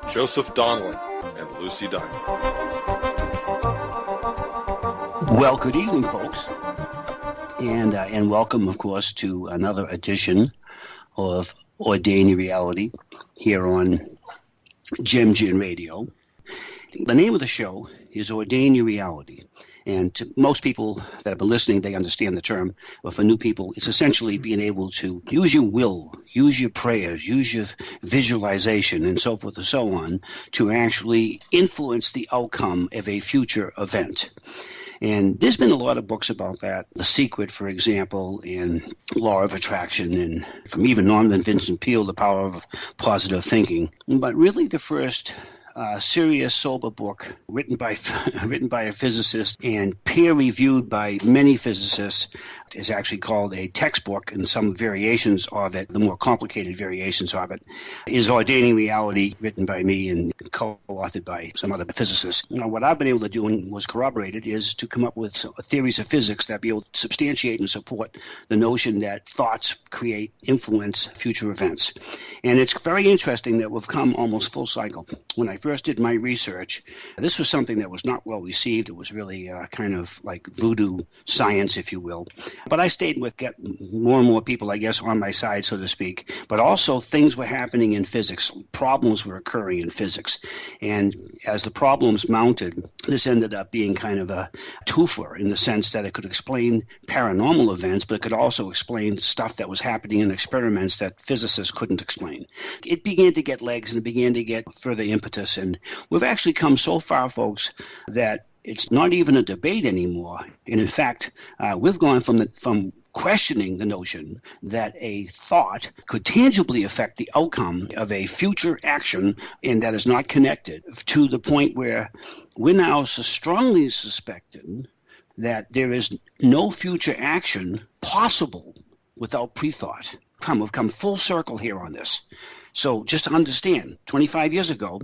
Joseph Donalan and Lucy Diamond. Well, good evening, folks, and welcome, of course, to another edition of Ordaining Reality here on GemGen Radio. The name of the show is Ordaining Reality. And to most people that have been listening, they understand the term. But for new people, it's essentially being able to use your will, use your prayers, use your visualization, and so forth and so on, to actually influence the outcome of a future event. And there's been a lot of books about that. The Secret, for example, and Law of Attraction, and from even Norman Vincent Peale, The Power of Positive Thinking. But really the first serious, sober book written by a physicist and peer-reviewed by many physicists is actually called a textbook, and some variations of it, the more complicated variations of it, is Ordaining Reality, written by me and co-authored by some other physicists. You know, what I've been able to do, and was corroborated, is to come up with theories of physics that be able to substantiate and support the notion that thoughts create, influence future events. And it's very interesting that we've come almost full cycle. When I first did my research, this was something that was not well received. It was really kind of like voodoo science, if you will. But I stayed with get more and more people, I guess, on my side, so to speak. But also things were happening in physics. Problems were occurring in physics. And as the problems mounted, this ended up being kind of a twofer in the sense that it could explain paranormal events, but it could also explain stuff that was happening in experiments that physicists couldn't explain. It began to get legs, and it began to get further impetus. And we've actually come so far, folks, that it's not even a debate anymore. And in fact, we've gone from questioning the notion that a thought could tangibly affect the outcome of a future action and that is not connected, to the point where we're now so strongly suspecting that there is no future action possible without pre-thought. We've come full circle here on this. So just to understand, 25 years ago,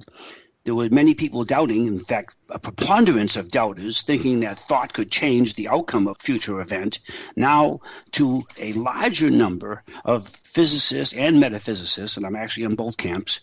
there were many people doubting, in fact, a preponderance of doubters, thinking that thought could change the outcome of future event. Now, to a larger number of physicists and metaphysicists, and I'm actually in both camps,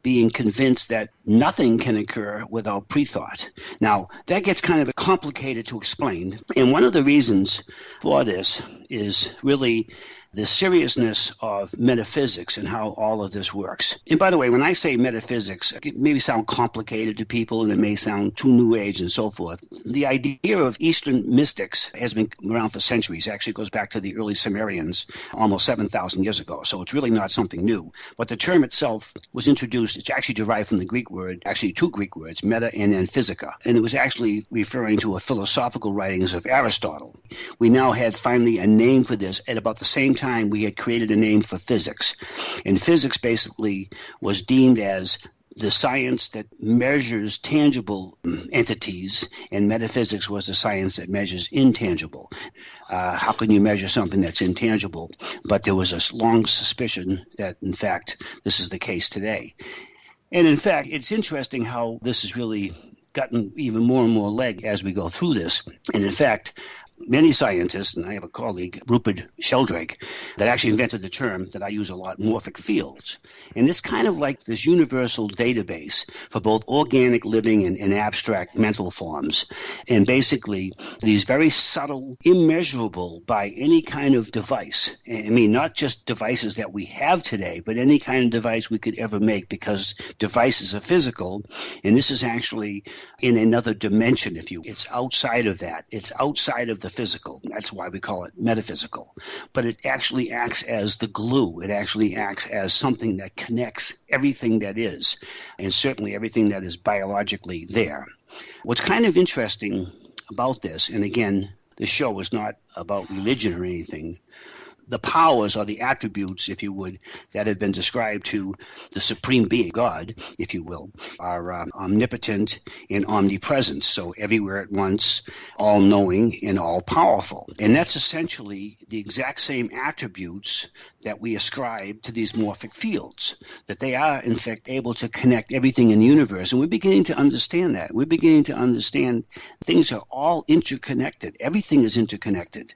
being convinced that nothing can occur without pre-thought. Now, that gets kind of complicated to explain. And one of the reasons for this is really the seriousness of metaphysics and how all of this works. And by the way, when I say metaphysics, it may sound complicated to people and it may sound too new age and so forth. The idea of Eastern mystics has been around for centuries. It actually goes back to the early Sumerians almost 7,000 years ago. So it's really not something new. But the term itself was introduced, it's actually derived from the Greek word, actually two Greek words, meta and then physica. And it was actually referring to a philosophical writings of Aristotle. We now had finally a name for this at about the same time we had created a name for physics. And physics basically was deemed as the science that measures tangible entities, and metaphysics was the science that measures intangible. How can you measure something that's intangible? But there was a long suspicion that, in fact, this is the case today. And in fact, it's interesting how this has really gotten even more and more leg as we go through this. And in fact, many scientists, and I have a colleague, Rupert Sheldrake, that actually invented the term that I use a lot, morphic fields. And it's kind of like this universal database for both organic living and abstract mental forms. And basically, these very subtle, immeasurable by any kind of device. I mean, not just devices that we have today, but any kind of device we could ever make, because devices are physical, and this is actually in another dimension, if you will. It's outside of that. It's outside of the physical. That's why we call it metaphysical. But it actually acts as the glue. It actually acts as something that connects everything that is, and certainly everything that is biologically there. What's kind of interesting about this, and again, the show is not about religion or anything, the powers or the attributes, if you would, that have been described to the supreme being, God, if you will, are omnipotent and omnipresent. So everywhere at once, all-knowing and all-powerful. And that's essentially the exact same attributes that we ascribe to these morphic fields, that they are, in fact, able to connect everything in the universe. And we're beginning to understand that. We're beginning to understand things are all interconnected. Everything is interconnected.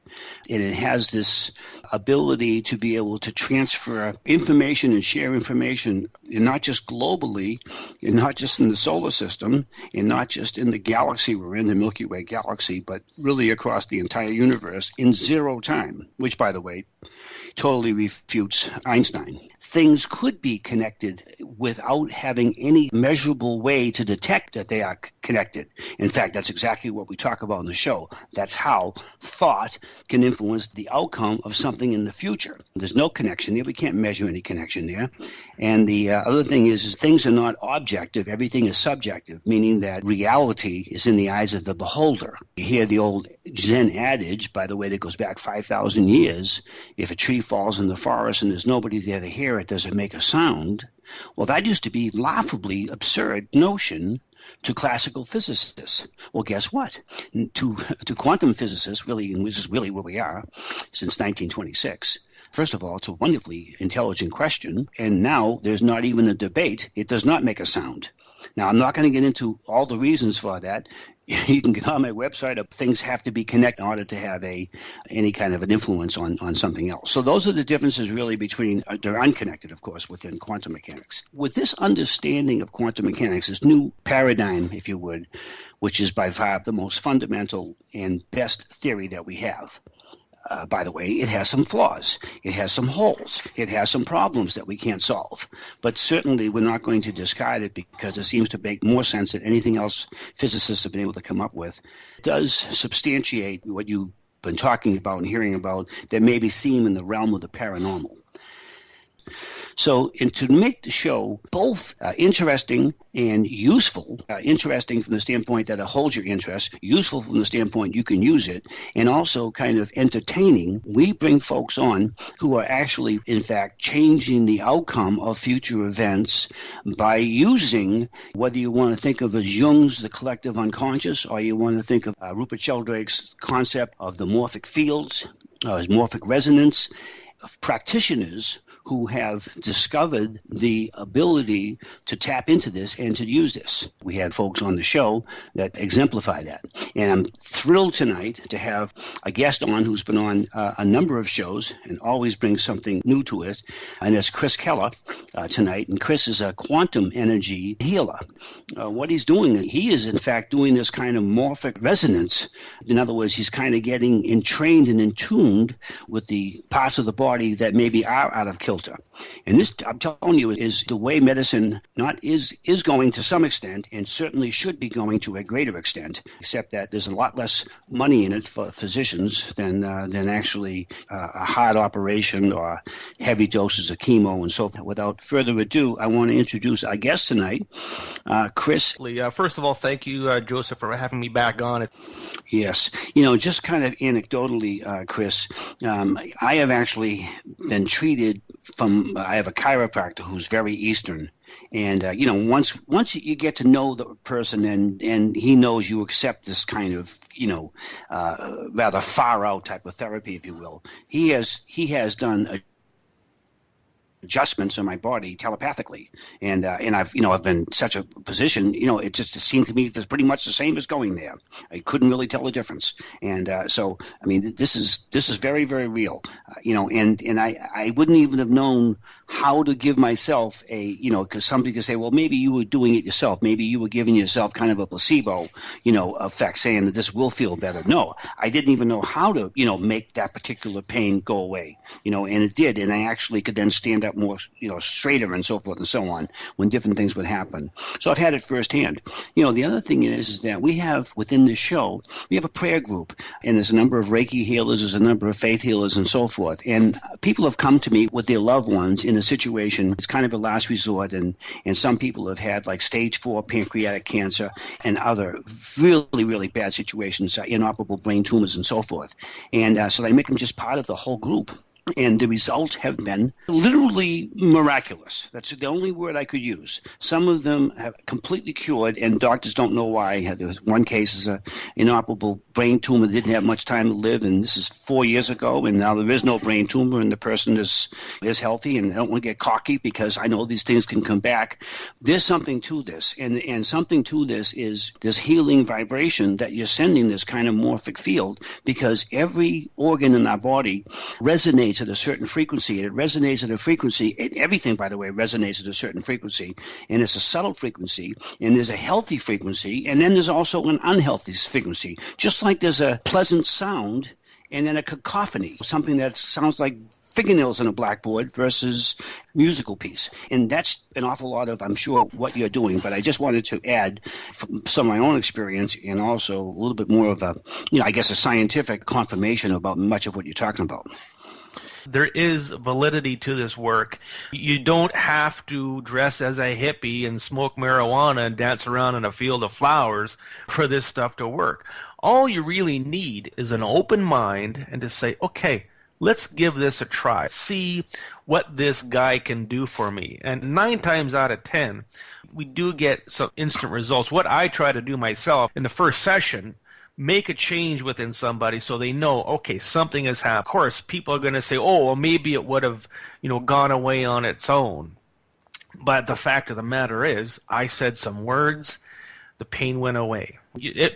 And it has this ability to be able to transfer information and share information, and not just globally, and not just in the solar system, and not just in the galaxy we're in, the Milky Way galaxy, but really across the entire universe in zero time, which, by the way, totally refutes Einstein. Things could be connected without having any measurable way to detect that they are connected. In fact, that's exactly what we talk about in the show. That's how thought can influence the outcome of something in the future. There's no connection there. We can't measure any connection there. And the other thing is things are not objective. Everything is subjective, meaning that reality is in the eyes of the beholder. You hear the old Zen adage, by the way, that goes back 5,000 years, if a tree falls in the forest and there's nobody there to hear it, does it make a sound? Well, that used to be laughably absurd notion to classical physicists. Well, guess what? To quantum physicists, really, and this is really where we are since 1926, first of all, it's a wonderfully intelligent question, and now there's not even a debate. It does not make a sound. Now, I'm not going to get into all the reasons for that. You can get on my website. Things have to be connected in order to have any kind of an influence on something else. So those are the differences really between, they're unconnected, of course, within quantum mechanics. With this understanding of quantum mechanics, this new paradigm, if you would, which is by far the most fundamental and best theory that we have. By the way, it has some flaws. It has some holes. It has some problems that we can't solve. But certainly we're not going to discard it because it seems to make more sense than anything else physicists have been able to come up with. It does substantiate what you've been talking about and hearing about that maybe seem in the realm of the paranormal. So, and to make the show both interesting and useful, interesting from the standpoint that it holds your interest, useful from the standpoint you can use it, and also kind of entertaining, we bring folks on who are actually, in fact, changing the outcome of future events by using, whether you want to think of as Jung's The Collective Unconscious, or you want to think of Rupert Sheldrake's concept of the morphic fields, as morphic resonance, of practitioners who have discovered the ability to tap into this and to use this. We have folks on the show that exemplify that. And I'm thrilled tonight to have a guest on who's been on a number of shows and always brings something new to it. And that's Chris Keller tonight. And Chris is a quantum energy healer. What he's doing, he is in fact doing this kind of morphic resonance. In other words, he's kind of getting entrained and in tuned with the parts of the body that maybe are out of kilter. And this, I'm telling you, is the way medicine is going to some extent, and certainly should be going to a greater extent, except that there's a lot less money in it for physicians than actually a heart operation or heavy doses of chemo and so forth. Without further ado, I want to introduce our guest tonight, Chris. First of all, thank you, Joseph, for having me back on. Yes. Just kind of anecdotally, Chris, I have actually been treated I have a chiropractor who's very Eastern. And, once you get to know the person and he knows you accept this kind of, rather far out type of therapy, if you will, he has done adjustments in my body telepathically, and I've been in such a position, it just seemed to me that's pretty much the same as going there. I couldn't really tell the difference, and so I mean this is very, very real, and I wouldn't even have known how to give myself because somebody could say, well, maybe you were doing it yourself. Maybe you were giving yourself kind of a placebo, effect, saying that this will feel better. No, I didn't even know how to, make that particular pain go away, and it did. And I actually could then stand up more, straighter and so forth and so on when different things would happen. So I've had it firsthand. The other thing is that we have within this show, we have a prayer group, and there's a number of Reiki healers, there's a number of faith healers and so forth. And people have come to me with their loved ones in a situation, it's kind of a last resort, and some people have had like stage 4 pancreatic cancer and other really, really bad situations, inoperable brain tumors and so forth. And so they make them just part of the whole group. And the results have been literally miraculous. That's the only word I could use. Some of them have completely cured, and doctors don't know why. There was one case is an inoperable brain tumor that didn't have much time to live, and this is 4 years ago, and now there is no brain tumor, and the person is healthy, and I don't want to get cocky because I know these things can come back. There's something to this, and something to this is this healing vibration that you're sending this kind of morphic field, because every organ in our body resonates at a certain frequency, and it resonates at a frequency, and everything, by the way, resonates at a certain frequency, and it's a subtle frequency, and there's a healthy frequency, and then there's also an unhealthy frequency. Just like there's a pleasant sound and then a cacophony, something that sounds like fingernails on a blackboard versus musical piece. And that's an awful lot of, I'm sure, what you're doing. But I just wanted to add from some of my own experience and also a little bit more of a, a scientific confirmation about much of what you're talking about. There is validity to this work. You don't have to dress as a hippie and smoke marijuana and dance around in a field of flowers for this stuff to work. All you really need is an open mind and to say, okay, let's give this a try. See what this guy can do for me. And 9 times out of 10, we do get some instant results. What I try to do myself in the first session, make a change within somebody so they know, okay, something has happened. Of course, people are going to say, oh, well, maybe it would have, gone away on its own. But the fact of the matter is, I said some words, the pain went away.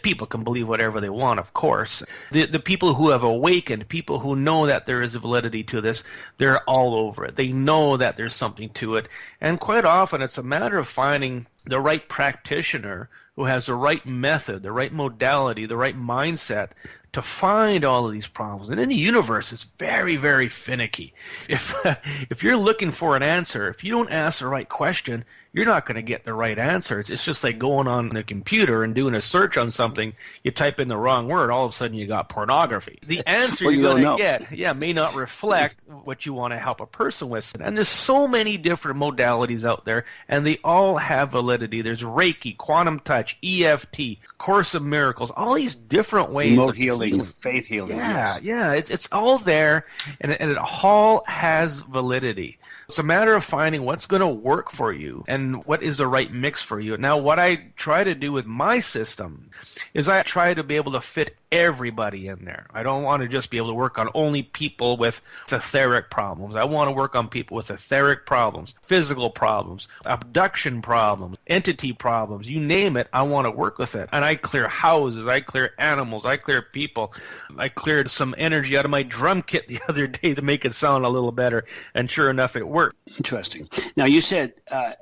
People can believe whatever they want, of course. The people who have awakened, people who know that there is validity to this, they're all over it. They know that there's something to it. And quite often, it's a matter of finding the right practitioner who has the right method, the right modality, the right mindset to find all of these problems. And in the universe, it's very, very finicky. If you're looking for an answer, if you don't ask the right question, you're not going to get the right answer. It's just like going on a computer and doing a search on something. You type in the wrong word, all of a sudden you got pornography. The answer well, you're going to get, may not reflect what you want to help a person with. And there's so many different modalities out there, and they all have validity. There's Reiki, quantum touch, EFT, Course of Miracles, all these different ways remote of healing, faith healing. Yeah, it's all there, and it all has validity. It's a matter of finding what's going to work for you and what is the right mix for you. Now, what I try to do with my system is I try to be able to fit everybody in there. I don't want to just be able to work on only people with etheric problems. I want to work on people with etheric problems, physical problems, abduction problems, entity problems, you name it, I want to work with it. And I clear houses, I clear animals, I clear people. I cleared some energy out of my drum kit the other day to make it sound a little better, and sure enough, it worked. Interesting. Now, you said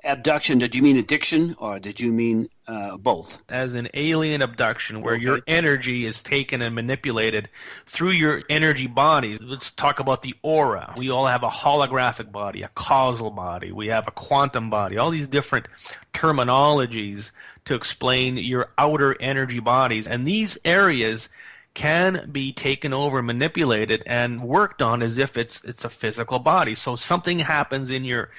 abduction. Did you mean addiction, or did you mean both? As an alien abduction, where your energy is taken and manipulated through your energy bodies. Let's talk about the aura. We all have a holographic body, a causal body. We have a quantum body. All these different terminologies to explain your outer energy bodies. And these areas can be taken over, manipulated, and worked on as if it's a physical body. So something happens in your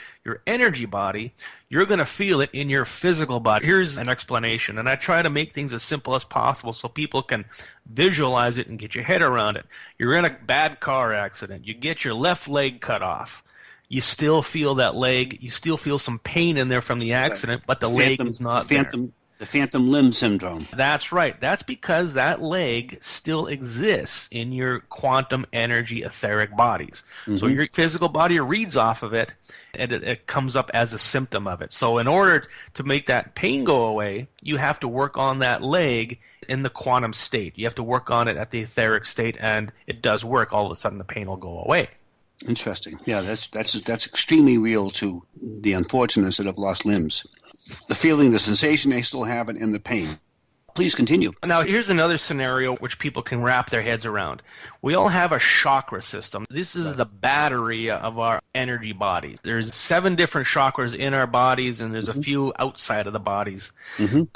energy body, you're going to feel it in your physical body. Here's an explanation, and I try to make things as simple as possible so people can visualize it and get your head around it. You're in a bad car accident. You get your left leg cut off. You still feel that leg. You still feel some pain in there from the accident, but the leg is not there. The phantom limb syndrome. That's right. That's because that leg still exists in your quantum energy etheric bodies. Mm-hmm. So your physical body reads off of it, and it comes up as a symptom of it. So in order to make that pain go away, you have to work on that leg in the quantum state. You have to work on it at the etheric state, and it does work. All of a sudden, the pain will go away. Interesting. Yeah, that's extremely real to the unfortunates that have lost limbs. The feeling, the sensation, they still have it, and the pain. Please continue. Now, here's another scenario which people can wrap their heads around. We all have a chakra system. This is the battery of our energy bodies. There's 7 different chakras in our bodies, and there's a few outside of the bodies.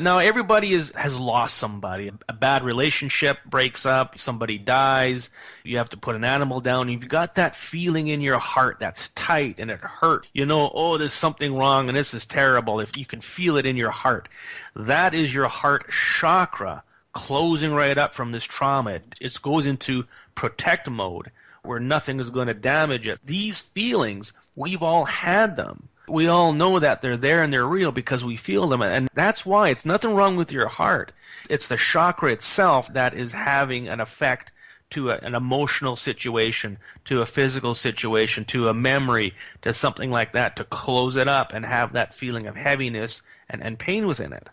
Now, everybody has lost somebody. A bad relationship breaks up, somebody dies, you have to put an animal down. You've got that feeling in your heart that's tight and it hurts. You know, oh, there's something wrong and this is terrible. If you can feel it in your heart, that is your heart chakra closing right up from this trauma. It goes into protect mode where nothing is going to damage it. These feelings, we've all had them. We all know that they're there and they're real because we feel them. And that's why it's nothing wrong with your heart. It's the chakra itself that is having an effect to an emotional situation, to a physical situation, to a memory, to something like that, to close it up and have that feeling of heaviness and pain within it.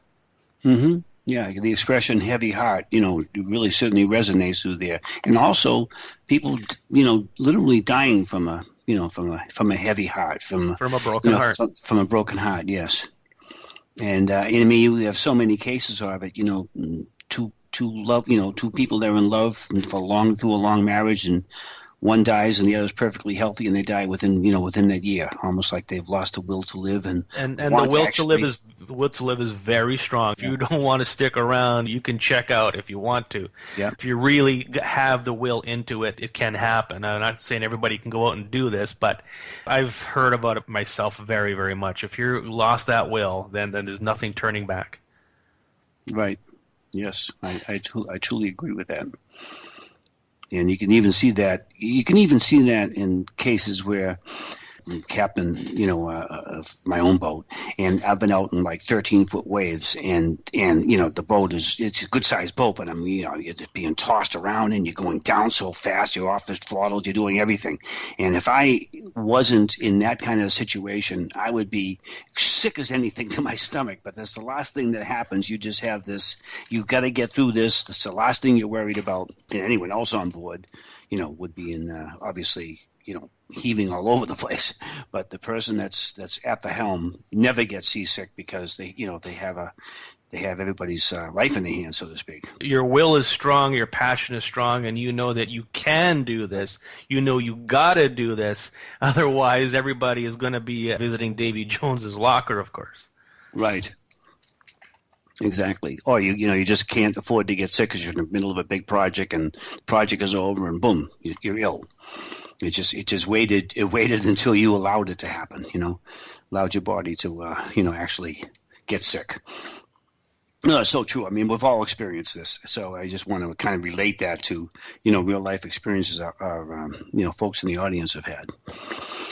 Mm-hmm. Yeah, the expression "heavy heart," really certainly resonates through there, and also people, literally dying from a heavy heart, from a broken heart, from a broken heart. Yes, and I mean, we have so many cases of it. Two people that are in love through a long marriage, and one dies and the other's perfectly healthy, and they die within that year, almost like they've lost the will to live. And the will to live is very strong. If you don't want to stick around, you can check out if you want to. Yeah. If you really have the will into it, it can happen. I'm not saying everybody can go out and do this, but I've heard about it myself very, very much. If you lost that will, then there's nothing turning back. Right. Yes, I truly agree with that. And you can even see that. In cases where captain, of my own boat, and I've been out in like 13-foot waves, and the boat it's a good sized boat, but you're just being tossed around and you're going down so fast, you're off the throttle, you're doing everything. And if I wasn't in that kind of situation, I would be sick as anything to my stomach. But that's the last thing that happens. You just have this. You've got to get through this. That's the last thing you're worried about. And anyone else on board, would be in obviously. Heaving all over the place, but the person that's at the helm never gets seasick because they have everybody's life in their hands, so to speak. Your will is strong, your passion is strong, and you know that you can do this. You know you gotta do this. Otherwise, everybody is going to be visiting Davy Jones's locker, of course. Right. Exactly. Or you just can't afford to get sick because you're in the middle of a big project and the project is over and boom, you're ill. It just waited. It waited until you allowed it to happen. Allowed your body to actually get sick. No, it's so true. I mean, we've all experienced this. So I just want to kind of relate that to real life experiences our folks in the audience have had.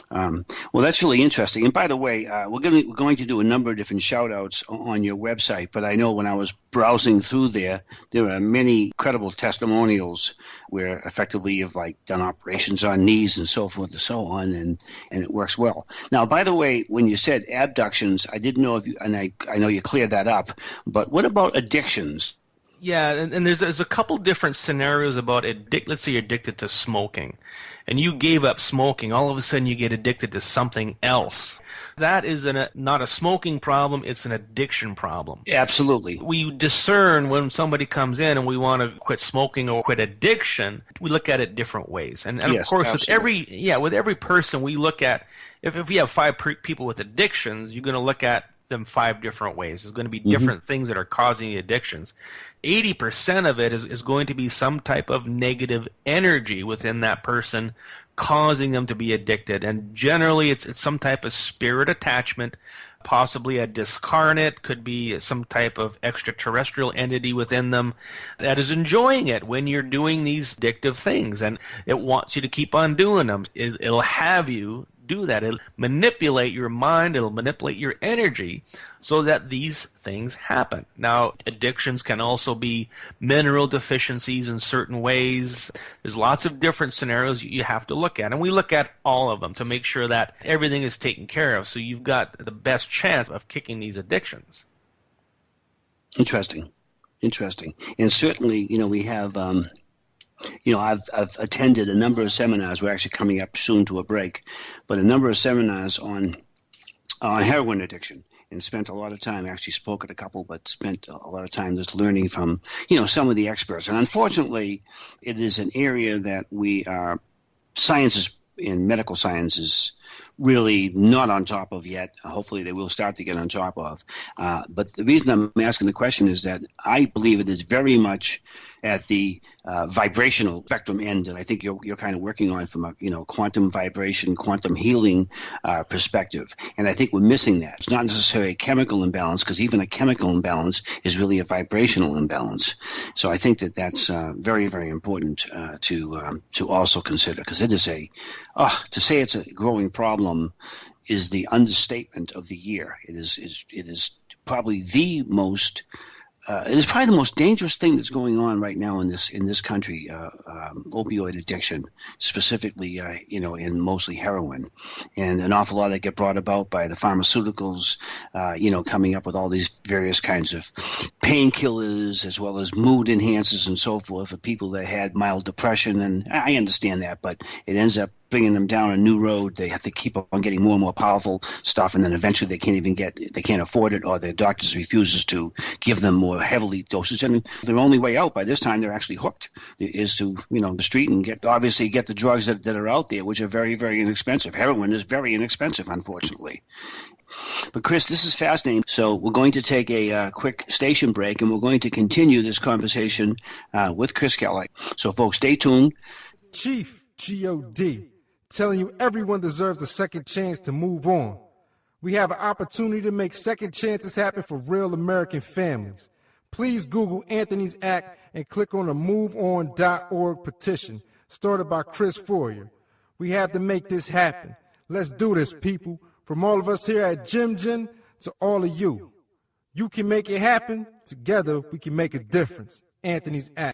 Well, that's really interesting. And by the way, we're going to do a number of different shout-outs on your website, but I know when I was browsing through there are many credible testimonials where effectively you've done operations on knees and so forth and so on, and it works well. Now, by the way, when you said abductions, I didn't know if you, and I know you cleared that up, but what about addictions? Yeah, and there's a couple different scenarios about let's say you're addicted to smoking, and you gave up smoking. All of a sudden, you get addicted to something else. That is not a smoking problem; it's an addiction problem. Absolutely. We discern when somebody comes in and we want to quit smoking or quit addiction. We look at it different ways, and yes, of course, absolutely. with every person, we look at if we have 5 people with addictions, you're going to look at them 5 different ways. There's going to be different things that are causing the addictions. 80% of it is going to be some type of negative energy within that person causing them to be addicted. And generally it's some type of spirit attachment, possibly a discarnate, could be some type of extraterrestrial entity within them that is enjoying it when you're doing these addictive things, and it wants you to keep on doing them. It'll have you do that. It'll manipulate your mind, it'll manipulate your energy so that these things happen. Now, addictions can also be mineral deficiencies in certain ways. There's lots of different scenarios you have to look at, and we look at all of them to make sure that everything is taken care of so you've got the best chance of kicking these addictions. Interesting. And certainly, we have I've attended a number of seminars. We're actually coming up soon to a break, but a number of seminars on heroin addiction, and spent a lot of time, actually spoke at a couple, but spent a lot of time just learning from, some of the experts. And unfortunately, it is an area that sciences in medical sciences really not on top of yet. Hopefully they will start to get on top of. But the reason I'm asking the question is that I believe it is very much at the vibrational spectrum end, and I think you're kind of working on from a quantum vibration, quantum healing perspective. And I think we're missing that. It's not necessarily a chemical imbalance, because even a chemical imbalance is really a vibrational imbalance. So I think that that's very, very important to also consider, because it is to say it's a growing problem is the understatement of the year. It is probably the most. It is probably the most dangerous thing that's going on right now in this country, opioid addiction, specifically, in mostly heroin, and an awful lot that get brought about by the pharmaceuticals, coming up with all these various kinds of painkillers as well as mood enhancers and so forth for people that had mild depression. And I understand that, but it ends up bringing them down a new road. They have to keep on getting more and more powerful stuff, and then eventually they can't afford it, or their doctors refuses to give them more heavily doses. And their only way out by this time, they're actually hooked, is to the street and get the drugs that are out there, which are very, very inexpensive. Heroin is very inexpensive, unfortunately. But Chris, this is fascinating. So we're going to take a quick station break, and we're going to continue this conversation with Chris Keller. So folks, stay tuned. Chief G.O.D. telling you everyone deserves a second chance to move on. We have an opportunity to make second chances happen for real American families. Please Google Anthony's Act and click on the MoveOn.org petition started by Chris Fourier. We have to make this happen. Let's do this, people. From all of us here at Jim Jim to all of you. You can make it happen. Together, we can make a difference. Anthony's Act.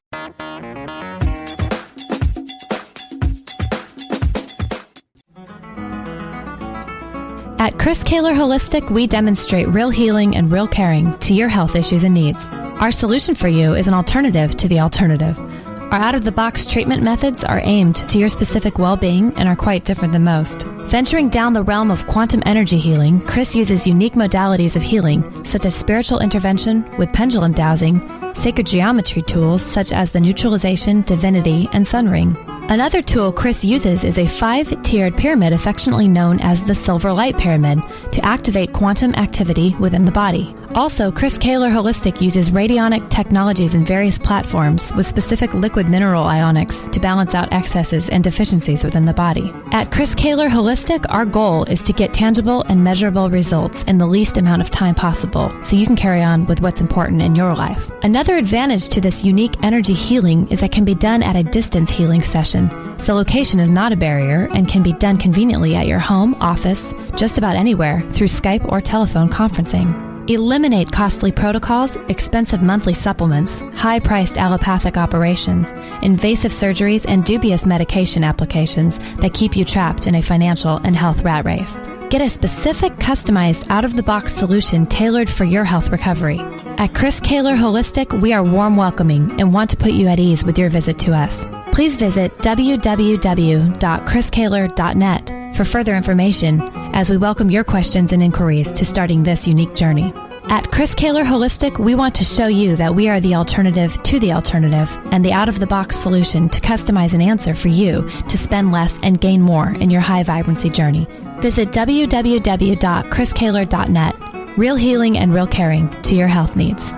At Chris Keller Holistic, we demonstrate real healing and real caring to your health issues and needs. Our solution for you is an alternative to the alternative. Our out-of-the-box treatment methods are aimed to your specific well-being and are quite different than most. Venturing down the realm of quantum energy healing, Chris uses unique modalities of healing, such as spiritual intervention with pendulum dowsing, sacred geometry tools such as the neutralization, divinity, and sun ring. Another tool Chris uses is a 5-tiered pyramid affectionately known as the Silver Light Pyramid to activate quantum activity within the body. Also, Chris Keller Holistic uses radionic technologies in various platforms with specific liquid mineral ionics to balance out excesses and deficiencies within the body. At Chris Keller Holistic, our goal is to get tangible and measurable results in the least amount of time possible so you can carry on with what's important in your life. Another advantage to this unique energy healing is that it can be done at a distance healing session. So location is not a barrier and can be done conveniently at your home, office, just about anywhere through Skype or telephone conferencing. Eliminate costly protocols, expensive monthly supplements, high-priced allopathic operations, invasive surgeries, and dubious medication applications that keep you trapped in a financial and health rat race. Get a specific, customized, out-of-the-box solution tailored for your health recovery. At Chris Keller Holistic, we are warm welcoming and want to put you at ease with your visit to us. Please visit www.chriskeller.net for further information as we welcome your questions and inquiries to starting this unique journey. At Chris Keller Holistic, we want to show you that we are the alternative to the alternative and the out-of-the-box solution to customize an answer for you to spend less and gain more in your high-vibrancy journey. Visit www.chriskeller.net. Real healing and real caring to your health needs.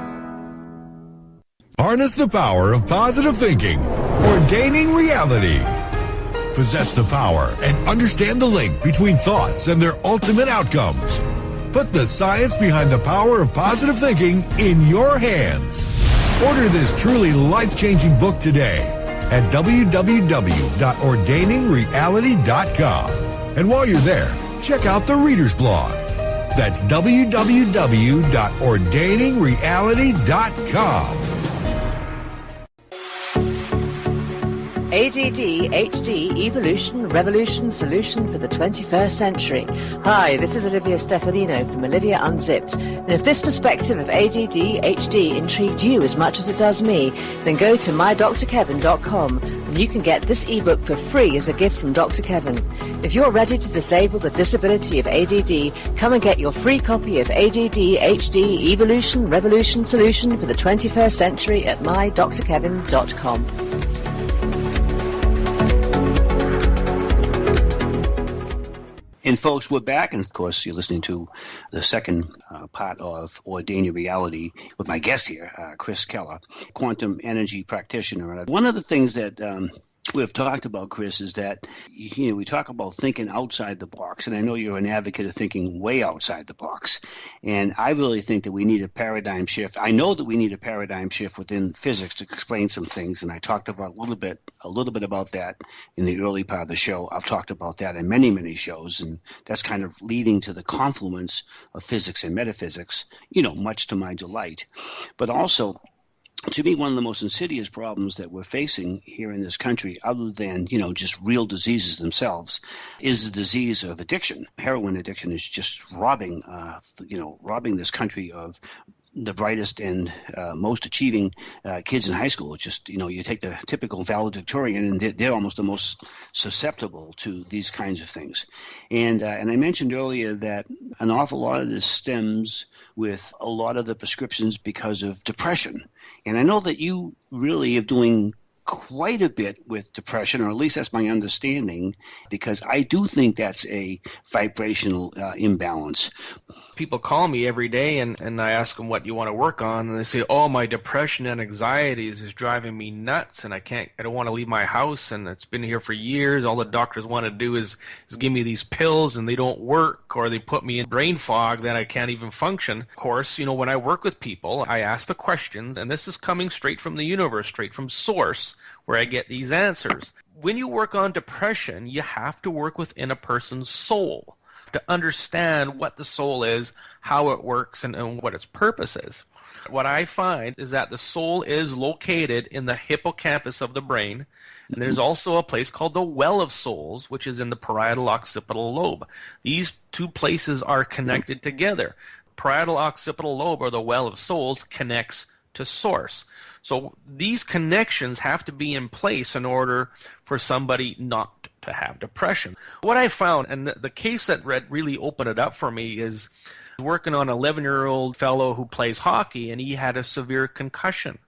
Harness the power of positive thinking, ordaining reality. Possess the power and understand the link between thoughts and their ultimate outcomes. Put the science behind the power of positive thinking in your hands. Order this truly life-changing book today at www.ordainingreality.com. And while you're there, check out the Reader's Blog. That's www.ordainingreality.com. ADD HD Evolution Revolution Solution for the 21st Century. Hi, this is Olivia Stefanino from Olivia Unzipped. And if this perspective of ADD HD intrigued you as much as it does me, then go to mydrkevin.com and you can get this ebook for free as a gift from Dr. Kevin. If you're ready to disable the disability of ADD, come and get your free copy of ADD HD Evolution Revolution Solution for the 21st Century at mydrkevin.com. And folks, we're back, and of course, you're listening to the second part of Ordaining Reality with my guest here, Chris Keller, quantum energy practitioner. And one of the things that we've talked about, Chris, is that we talk about thinking outside the box, and I know you're an advocate of thinking way outside the box. And I really think that we need a paradigm shift. I know that we need a paradigm shift within physics to explain some things, and I talked about a little bit about that in the early part of the show. I've talked about that in many, many shows, and that's kind of leading to the confluence of physics and metaphysics, much to my delight. But also, to me, one of the most insidious problems that we're facing here in this country, other than, just real diseases themselves, is the disease of addiction. Heroin addiction is just robbing this country of the brightest and most achieving kids in high school. It's just, you take the typical valedictorian, and they're almost the most susceptible to these kinds of things. And I mentioned earlier that an awful lot of this stems with a lot of the prescriptions because of depression. And I know that you really are doing quite a bit with depression, or at least that's my understanding, because I do think that's a vibrational imbalance. People call me every day and I ask them what you want to work on, and they say, oh, my depression and anxieties is driving me nuts, and I don't want to leave my house, and it's been here for years. All the doctors want to do is give me these pills, and they don't work, or they put me in brain fog that I can't even function. Of course, when I work with people, I ask the questions, and this is coming straight from the universe, straight from source, where I get these answers. When you work on depression, you have to work within a person's soul to understand what the soul is, how it works, and what its purpose is. What I find is that the soul is located in the hippocampus of the brain, and there's also a place called the well of souls, which is in the parietal occipital lobe. These two places are connected together. Parietal occipital lobe, or the well of souls, connects to source. So these connections have to be in place in order for somebody not to have depression. What I found, and the case that really opened it up for me, is working on an 11-year-old fellow who plays hockey, and he had a severe concussion.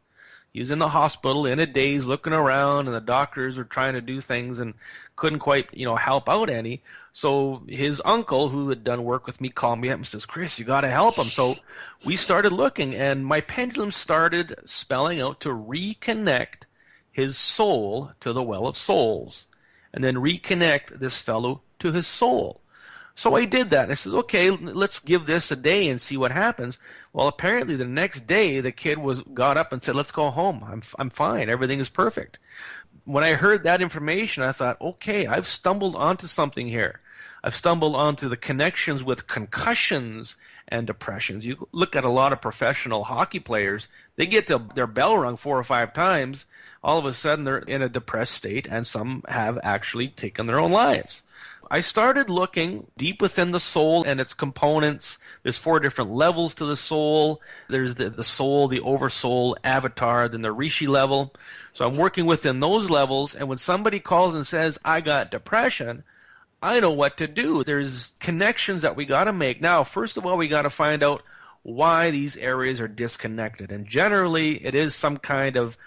He was in the hospital in a daze, looking around, and the doctors were trying to do things and couldn't quite, help out any. So his uncle, who had done work with me, called me up and says, Chris, you got to help him. So we started looking, and my pendulum started spelling out to reconnect his soul to the well of souls, and then reconnect this fellow to his soul. So I did that. I said, okay, let's give this a day and see what happens. Well, apparently the next day the kid got up and said, let's go home. I'm fine. Everything is perfect. When I heard that information, I thought, okay, I've stumbled onto something here. I've stumbled onto the connections with concussions and depressions. You look at a lot of professional hockey players, they get their bell rung 4 or 5 times. All of a sudden they're in a depressed state, and some have actually taken their own lives. I started looking deep within the soul and its components. There's 4 different levels to the soul. There's the soul, the oversoul, avatar, then the rishi level. So I'm working within those levels, and when somebody calls and says, I got depression, I know what to do. There's connections that we got to make. Now, first of all, we got to find out why these areas are disconnected. And generally, it is some kind of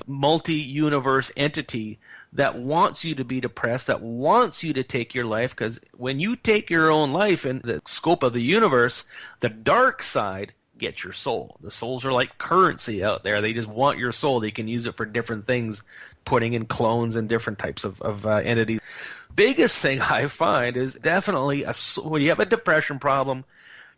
multi-universe entity that wants you to be depressed, that wants you to take your life, because when you take your own life in the scope of the universe, the dark side gets your soul. The souls are like currency out there. They just want your soul. They can use it for different things, putting in clones and different types of entities. Biggest thing I find is definitely when you have a depression problem,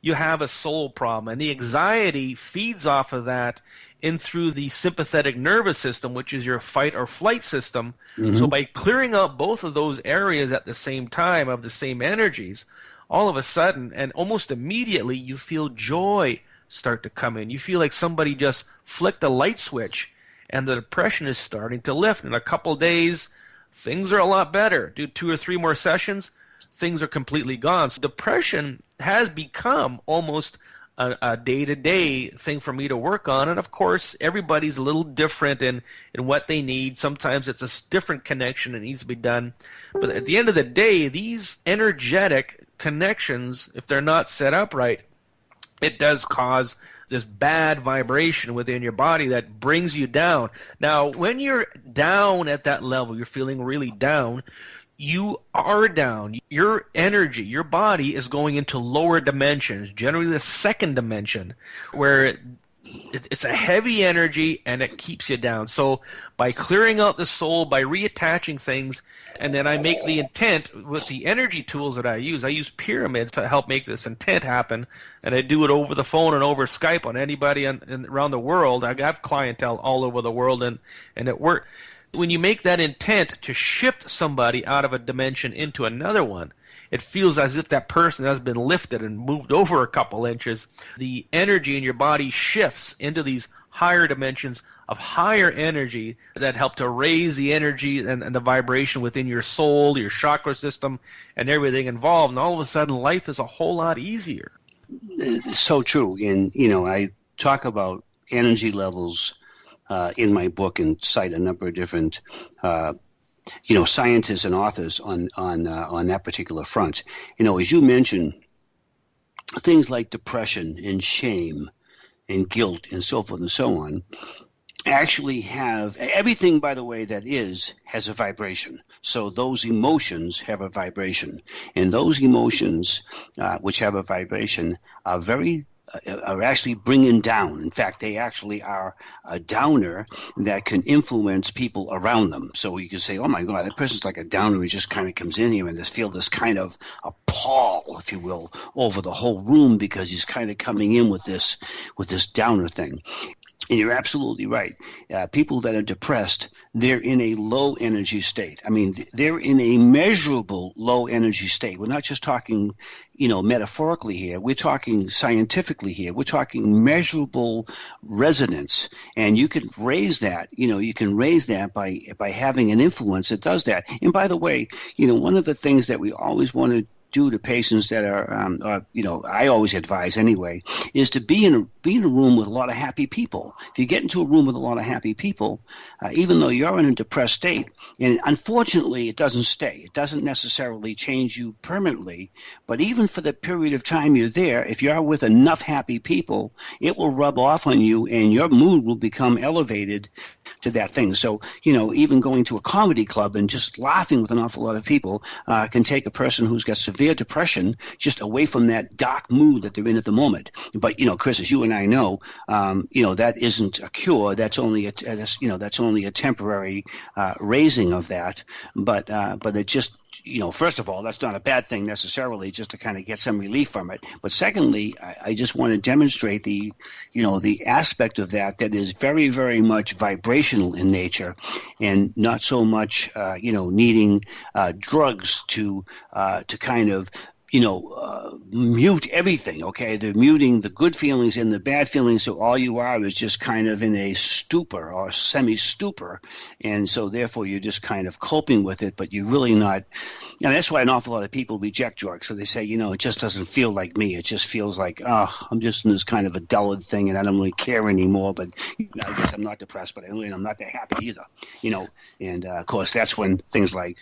you have a soul problem, and the anxiety feeds off of that in through the sympathetic nervous system, which is your fight or flight system. Mm-hmm. So by clearing out both of those areas at the same time of the same energies, all of a sudden and almost immediately you feel joy start to come in. You feel like somebody just flicked a light switch and the depression is starting to lift. In a couple days, things are a lot better. Do 2 or 3 more sessions, things are completely gone. So depression has become almost a day-to-day thing for me to work on. And of course, everybody's a little different in what they need. Sometimes it's a different connection that needs to be done. But at the end of the day, these energetic connections, if they're not set up right, it does cause this bad vibration within your body that brings you down. Now, when you're down at that level, you're feeling really down, you are down. Your energy, your body is going into lower dimensions, generally the second dimension, where it's a heavy energy and it keeps you down. So by clearing out the soul, by reattaching things, and then I make the intent with the energy tools that I use pyramids to help make this intent happen, and I do it over the phone and over Skype on anybody around the world. I have clientele all over the world, and it works. When you make that intent to shift somebody out of a dimension into another one, it feels as if that person has been lifted and moved over a couple inches. The energy in your body shifts into these higher dimensions of higher energy that help to raise the energy and the vibration within your soul, your chakra system, and everything involved. And all of a sudden, life is a whole lot easier. So true. And, I talk about energy levels in my book and cite a number of different scientists and authors on that particular front. As you mentioned, things like depression and shame and guilt and so forth and so on actually have everything, by the way, that has a vibration. So those emotions have a vibration, and those emotions which have a vibration are actually bringing down. In fact, they actually are a downer that can influence people around them. So you can say, oh my God, that person's like a downer. He just kind of comes in here and just feel this kind of a pall, if you will, over the whole room, because he's kind of coming in with this downer thing. And you're absolutely right. People that are depressed, they're in a low energy state. I mean, they're in a measurable low energy state. We're not just talking, metaphorically here. We're talking scientifically here. We're talking measurable resonance. And you can raise that, by having an influence that does that. And by the way, one of the things that we always want to do to patients that are, I always advise anyway, is to be in a room with a lot of happy people. If you get into a room with a lot of happy people, even though you're in a depressed state, and unfortunately it doesn't stay. It doesn't necessarily change you permanently, but even for the period of time you're there, if you're with enough happy people, it will rub off on you and your mood will become elevated to that thing. So, even going to a comedy club and just laughing with an awful lot of people can take a person who's got severe depression just away from that dark mood that they're in at the moment. But, Chris, as you and I know, that isn't a cure. That's only a temporary raising of that. But it just, first of all, that's not a bad thing necessarily, just to kind of get some relief from it. But secondly, I just want to demonstrate the aspect of that is very, very much vibrational in nature, and not so much, needing drugs to kind of mute everything, okay? They're muting the good feelings and the bad feelings, so all you are is just kind of in a stupor or semi-stupor, and so therefore you're just kind of coping with it, but you're really not. That's why an awful lot of people reject drugs. So they say, it just doesn't feel like me. It just feels like, I'm just in this kind of a dullard thing, and I don't really care anymore, but I guess I'm not depressed, but I'm not that happy either, and of course that's when things like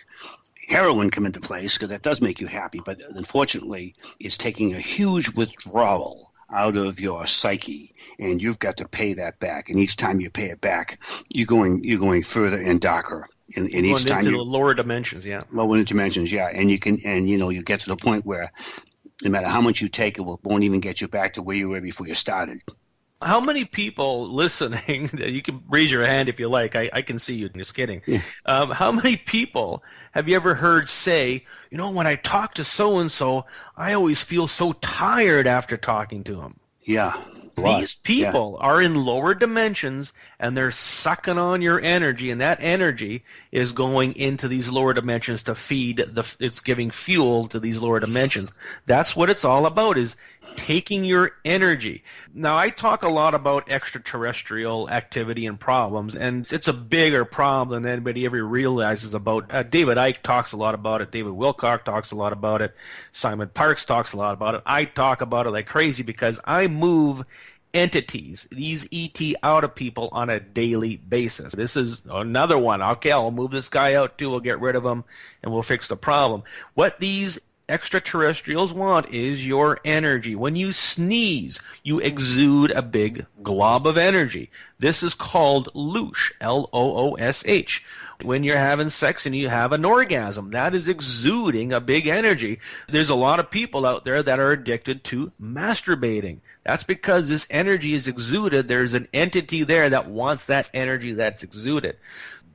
heroin come into place, because that does make you happy, but unfortunately it's taking a huge withdrawal out of your psyche, and you've got to pay that back. And each time you pay it back, you're going further and darker. And each time into lower dimensions, yeah. Lower dimensions, yeah. And you get to the point where no matter how much you take, it won't even get you back to where you were before you started. How many people listening, you can raise your hand if you like, I can see you, just kidding. Yeah. How many people have you ever heard say, when I talk to so-and-so, I always feel so tired after talking to him? Yeah. These people are in lower dimensions, and they're sucking on your energy, and that energy is going into these lower dimensions to feed it's giving fuel to these lower dimensions. That's what it's all about, is taking your energy. Now, I talk a lot about extraterrestrial activity and problems, and it's a bigger problem than anybody ever realizes about. David Icke talks a lot about it. David Wilcock talks a lot about it. Simon Parkes talks a lot about it. I talk about it like crazy because I move entities, these ET out of people on a daily basis. This is another one. Okay, I'll move this guy out too. We'll get rid of him, and we'll fix the problem. What these extraterrestrials want is your energy. When you sneeze, you exude a big glob of energy. This is called loosh, L-O-O-S-H. When you're having sex and you have an orgasm, that is exuding a big energy. There's a lot of people out there that are addicted to masturbating. That's because this energy is exuded. There's an entity there that wants that energy that's exuded.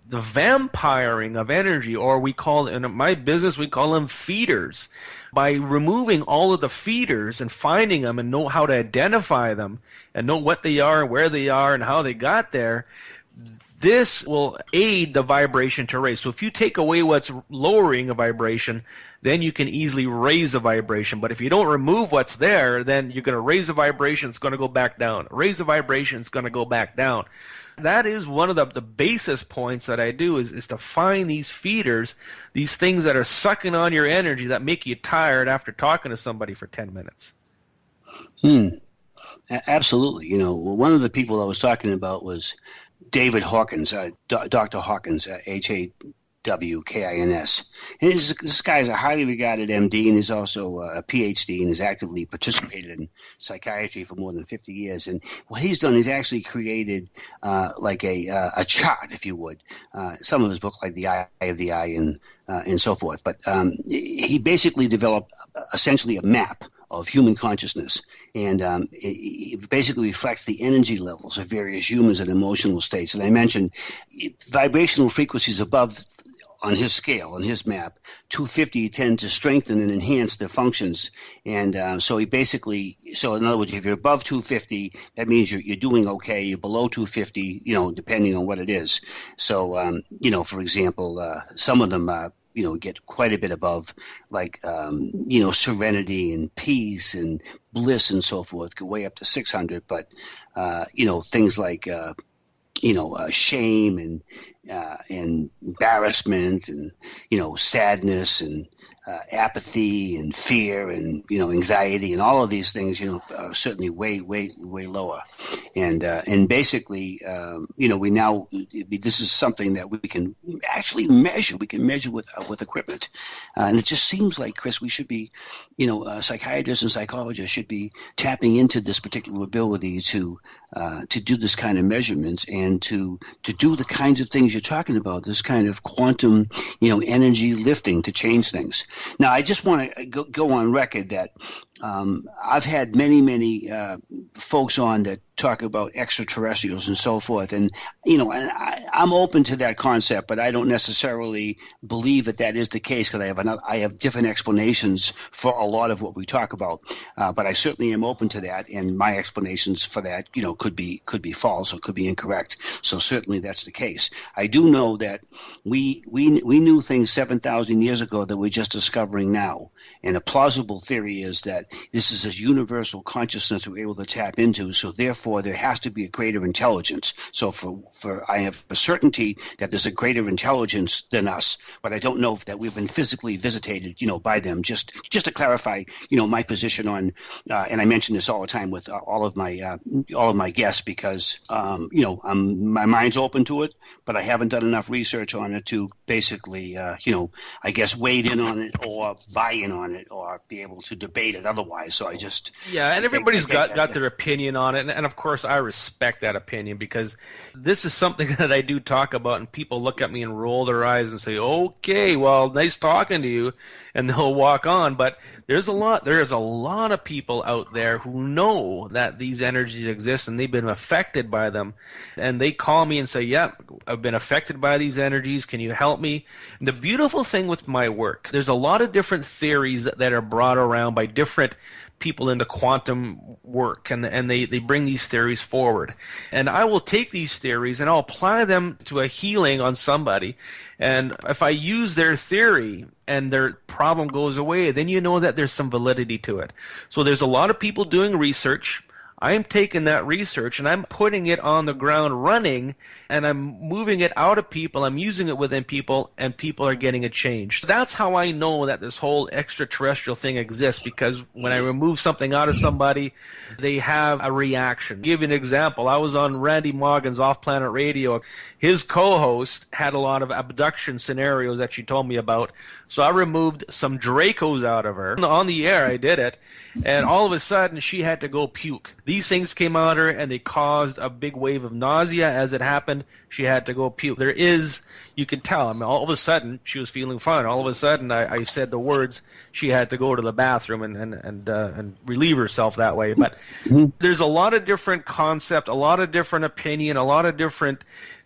The vampiring of energy, or we call, in my business, we call them feeders. By removing all of the feeders and finding them and know how to identify them and know what they are, where they are, and how they got there, this will aid the vibration to raise. So if you take away what's lowering a vibration, then you can easily raise the vibration. But if you don't remove what's there, then you're going to raise the vibration, it's going to go back down. Raise the vibration, it's going to go back down. That is one of the basis points that I do is to find these feeders, these things that are sucking on your energy that make you tired after talking to somebody for 10 minutes. Absolutely. You know, one of the people I was talking about was David Hawkins, Dr. Hawkins, H-A-W-K-I-N-S. And this guy is a highly regarded MD, and he's also a PhD, and has actively participated in psychiatry for more than 50 years. And what he's done is actually created like a chart, if you would. Some of his books, like The Eye of the Eye and so forth. But he basically developed essentially a map of human consciousness, and it basically reflects the energy levels of various humans and emotional states. And I mentioned vibrational frequencies above, on his scale, on his map, 250 tend to strengthen and enhance their functions. And so he basically, so in other words, if you're above 250, that means you're doing okay. You're below 250, you know, depending on what it is. So, you know, for example, some of them you know, get quite a bit above, like, you know, serenity and peace and bliss and so forth, go way up to 600. But, you know, things like, you know, shame and embarrassment and, you know, sadness and apathy and fear and, you know, anxiety and all of these things, you know, are certainly way lower. And basically, you know, this is something that we can actually measure. We can measure with equipment. And it just seems like, Chris, we should be, you know, psychiatrists and psychologists should be tapping into this particular ability to do this kind of measurements and to do the kinds of things you're talking about, this kind of quantum, you know, energy lifting to change things. Now, I just want to go on record that I've had many folks on that talk about extraterrestrials and so forth, and you know, I'm open to that concept, but I don't necessarily believe that is the case because I have different explanations for a lot of what we talk about. But I certainly am open to that, and my explanations for that, you know, could be false or could be incorrect. So certainly that's the case. I do know that we knew things 7,000 years ago that we're just discovering now, and a plausible theory is that this is a universal consciousness we're able to tap into. So therefore, there has to be a greater intelligence. So I have a certainty that there's a greater intelligence than us, but I don't know if that we've been physically visitated, you know, by them. Just to clarify, you know, my position on, and I mention this all the time with all of my guests because, you know, my mind's open to it, but I haven't done enough research on it to basically, you know, I guess wade in on it or buy in on it or be able to debate it otherwise. So I just and everybody's got their opinion on it, and of course I respect that opinion because this is something that I do talk about, and people look at me and roll their eyes and say, "Okay, well, nice talking to you," and they'll walk on. But there's a lot of people out there who know that these energies exist and they've been affected by them, and they call me and say, "Yeah, I've been affected by these energies. Can you help me?" And the beautiful thing with my work, there's a lot of different theories that are brought around by different people into quantum work, and they bring these theories forward. And I will take these theories and I'll apply them to a healing on somebody. And if I use their theory and their problem goes away, then you know that there's some validity to it. So there's a lot of people doing research. I'm taking that research and I'm putting it on the ground running, and I'm moving it out of people, I'm using it within people, and people are getting a change. That's how I know that this whole extraterrestrial thing exists, because when I remove something out of somebody, they have a reaction. I'll give you an example. I was on Randy Morgan's Off Planet Radio. His co-host had a lot of abduction scenarios that she told me about, so I removed some Dracos out of her. On the air, I did it, and all of a sudden, she had to go puke. These things came out of her, and they caused a big wave of nausea. As it happened, she had to go puke. There is, you can tell, I mean, all of a sudden, she was feeling fine. All of a sudden, I said the words, she had to go to the bathroom and relieve herself that way. But there's a lot of different concept, a lot of different opinion, a lot of different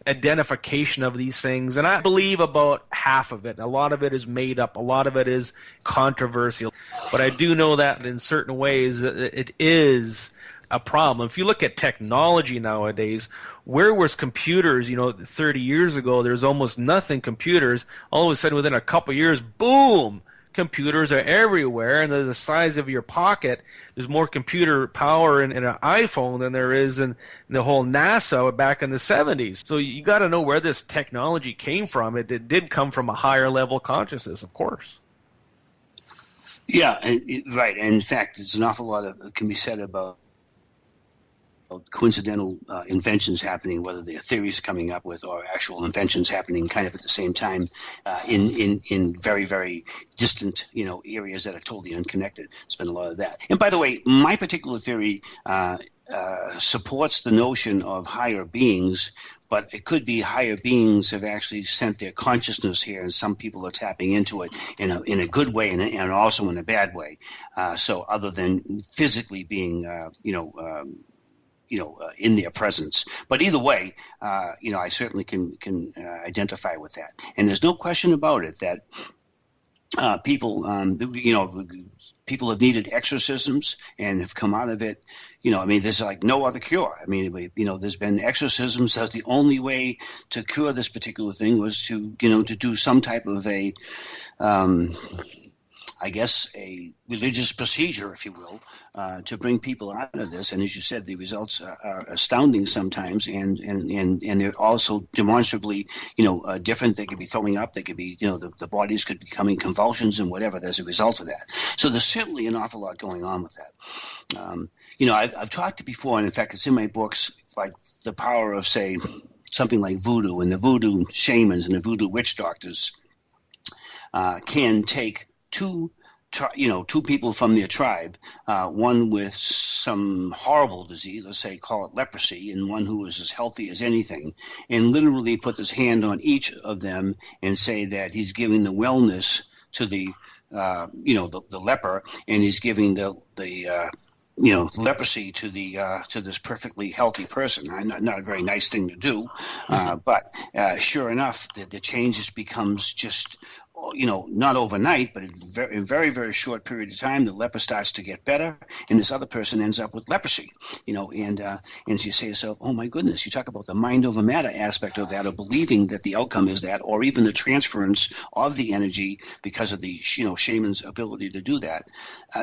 identification of these things, and I believe about half of it. A lot of it is made up, a lot of it is controversial, but I do know that in certain ways it is a problem. If you look at technology nowadays, where was computers, 30 years ago? There's almost nothing computers. All of a sudden, within a couple of years, boom, computers are everywhere, and they're the size of your pocket. There's more computer power in an iPhone than there is in the whole NASA back in the 70s. So you got to know where this technology came from. It did come from a higher level consciousness, of course. Yeah, right. And in fact, there's an awful lot of can be said about coincidental inventions happening, whether they're theories coming up with or actual inventions happening kind of at the same time in very, very distant, areas that are totally unconnected. There's been a lot of that. And by the way, my particular theory supports the notion of higher beings, but it could be higher beings have actually sent their consciousness here, and some people are tapping into it in a good way and also in a bad way. So other than physically being, in their presence. But either way, I certainly can identify with that. And there's no question about it that people have needed exorcisms and have come out of it. There's like no other cure. There's been exorcisms. That's the only way to cure this particular thing was to do some type of a religious procedure, if you will, to bring people out of this. And as you said, the results are astounding sometimes, and they're also demonstrably, different. They could be throwing up. They could be, the bodies could be becoming convulsions and whatever as a result of that. So there's certainly an awful lot going on with that. I've talked before, and in fact, it's in my books, like the power of, say, something like voodoo, and the voodoo shamans and the voodoo witch doctors can take two people from their tribe, one with some horrible disease, let's say call it leprosy, and one who is as healthy as anything, and literally put his hand on each of them and say that he's giving the wellness to the leper, and he's giving the leprosy to this perfectly healthy person. Not a very nice thing to do, but sure enough, the changes becomes just not overnight, but in a very, very short period of time, the leper starts to get better, and this other person ends up with leprosy, and you say to yourself, oh my goodness, you talk about the mind over matter aspect of that, of believing that the outcome is that, or even the transference of the energy because of the, shaman's ability to do that.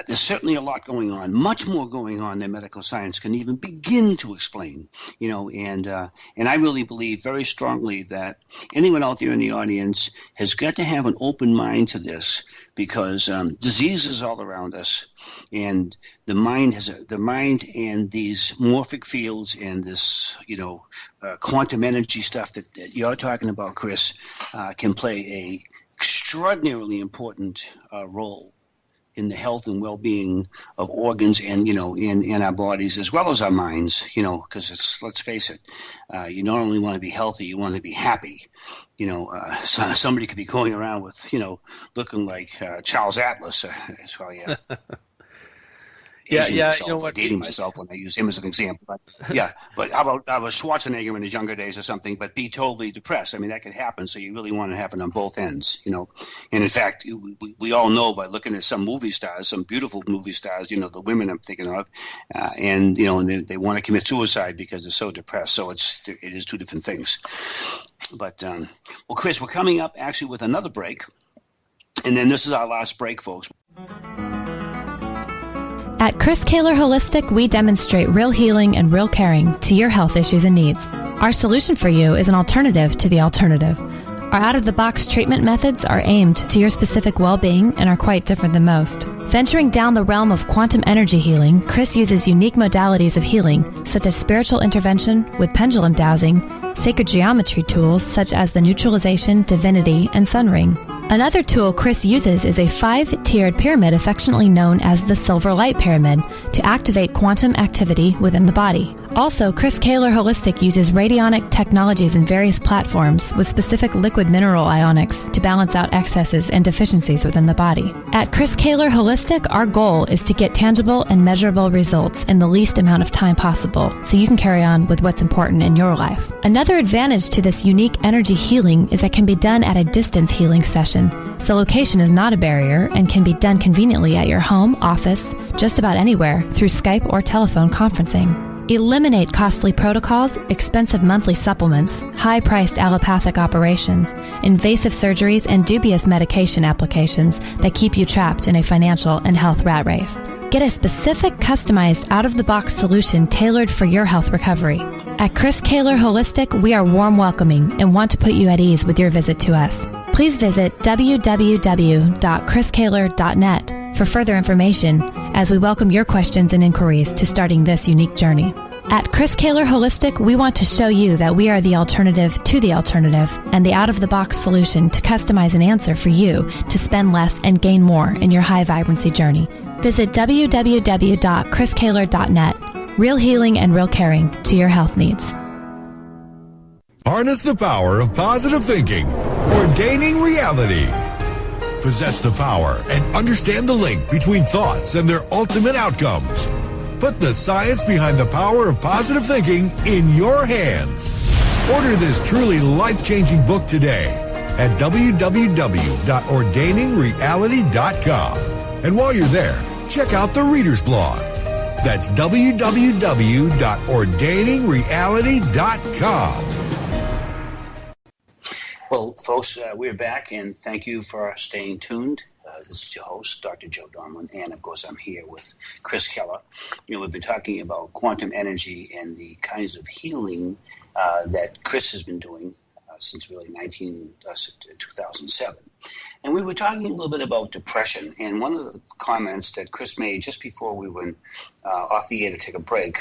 There's certainly a lot going on, much more going on than medical science can even begin to explain, and I really believe very strongly that anyone out there in the audience has got to have an open mind to this, because disease is all around us, and the mind and these morphic fields and this quantum energy stuff that you're talking about, Chris, can play a extraordinarily important role in the health and well-being of organs and in our bodies as well as our minds, because let's face it, you not only want to be healthy, you want to be happy. Somebody could be going around with looking like Charles Atlas. aging yeah, myself you know or what? dating myself when I use him as an example. But yeah, but how about Schwarzenegger in his younger days or something, but be totally depressed? I mean, that could happen. So you really want to have it on both ends, you know. And in fact, we all know by looking at some movie stars, some beautiful movie stars, you know, the women I'm thinking of, and you know, and they want to commit suicide because they're so depressed. So it is two different things. But well, Chris, we're coming up actually with another break, and then this is our last break, folks. At Chris Keller Holistic, we demonstrate real healing and real caring to your health issues and needs. Our solution for you is an alternative to the alternative. Our out-of-the-box treatment methods are aimed to your specific well-being and are quite different than most. Venturing down the realm of quantum energy healing, Chris uses unique modalities of healing, such as spiritual intervention with pendulum dowsing, sacred geometry tools such as the neutralization, divinity, and sun ring. Another tool Chris uses is a 5-tiered pyramid affectionately known as the Silver Light Pyramid to activate quantum activity within the body. Also, Chris Keller Holistic uses radionic technologies in various platforms with specific liquid mineral ionics to balance out excesses and deficiencies within the body. At Chris Keller Holistic, our goal is to get tangible and measurable results in the least amount of time possible so you can carry on with what's important in your life. Another advantage to this unique energy healing is that it can be done at a distance healing session. So location is not a barrier and can be done conveniently at your home, office, just about anywhere through Skype or telephone conferencing. Eliminate costly protocols, expensive monthly supplements, high-priced allopathic operations, invasive surgeries, and dubious medication applications that keep you trapped in a financial and health rat race. Get a specific, customized, out-of-the-box solution tailored for your health recovery. At Chris Keller Holistic, we are warm welcoming and want to put you at ease with your visit to us. Please visit www.chriskeller.net for further information as we welcome your questions and inquiries to starting this unique journey. At Chris Keller Holistic, we want to show you that we are the alternative to the alternative and the out-of-the-box solution to customize an answer for you to spend less and gain more in your high vibrancy journey. Visit www.chriskeller.net. Real healing and real caring to your health needs. Harness the power of positive thinking, ordaining reality. Possess the power and understand the link between thoughts and their ultimate outcomes. Put the science behind the power of positive thinking in your hands. Order this truly life-changing book today at www.ordainingreality.com. And while you're there, check out the Reader's Blog. That's www.ordainingreality.com. Well, folks, we're back, and thank you for staying tuned. This is your host, Dr. Joe Donalan, and of course, I'm here with Chris Keller. You know, we've been talking about quantum energy and the kinds of healing that Chris has been doing since really 2007. And we were talking a little bit about depression, and one of the comments that Chris made just before we went off the air to take a break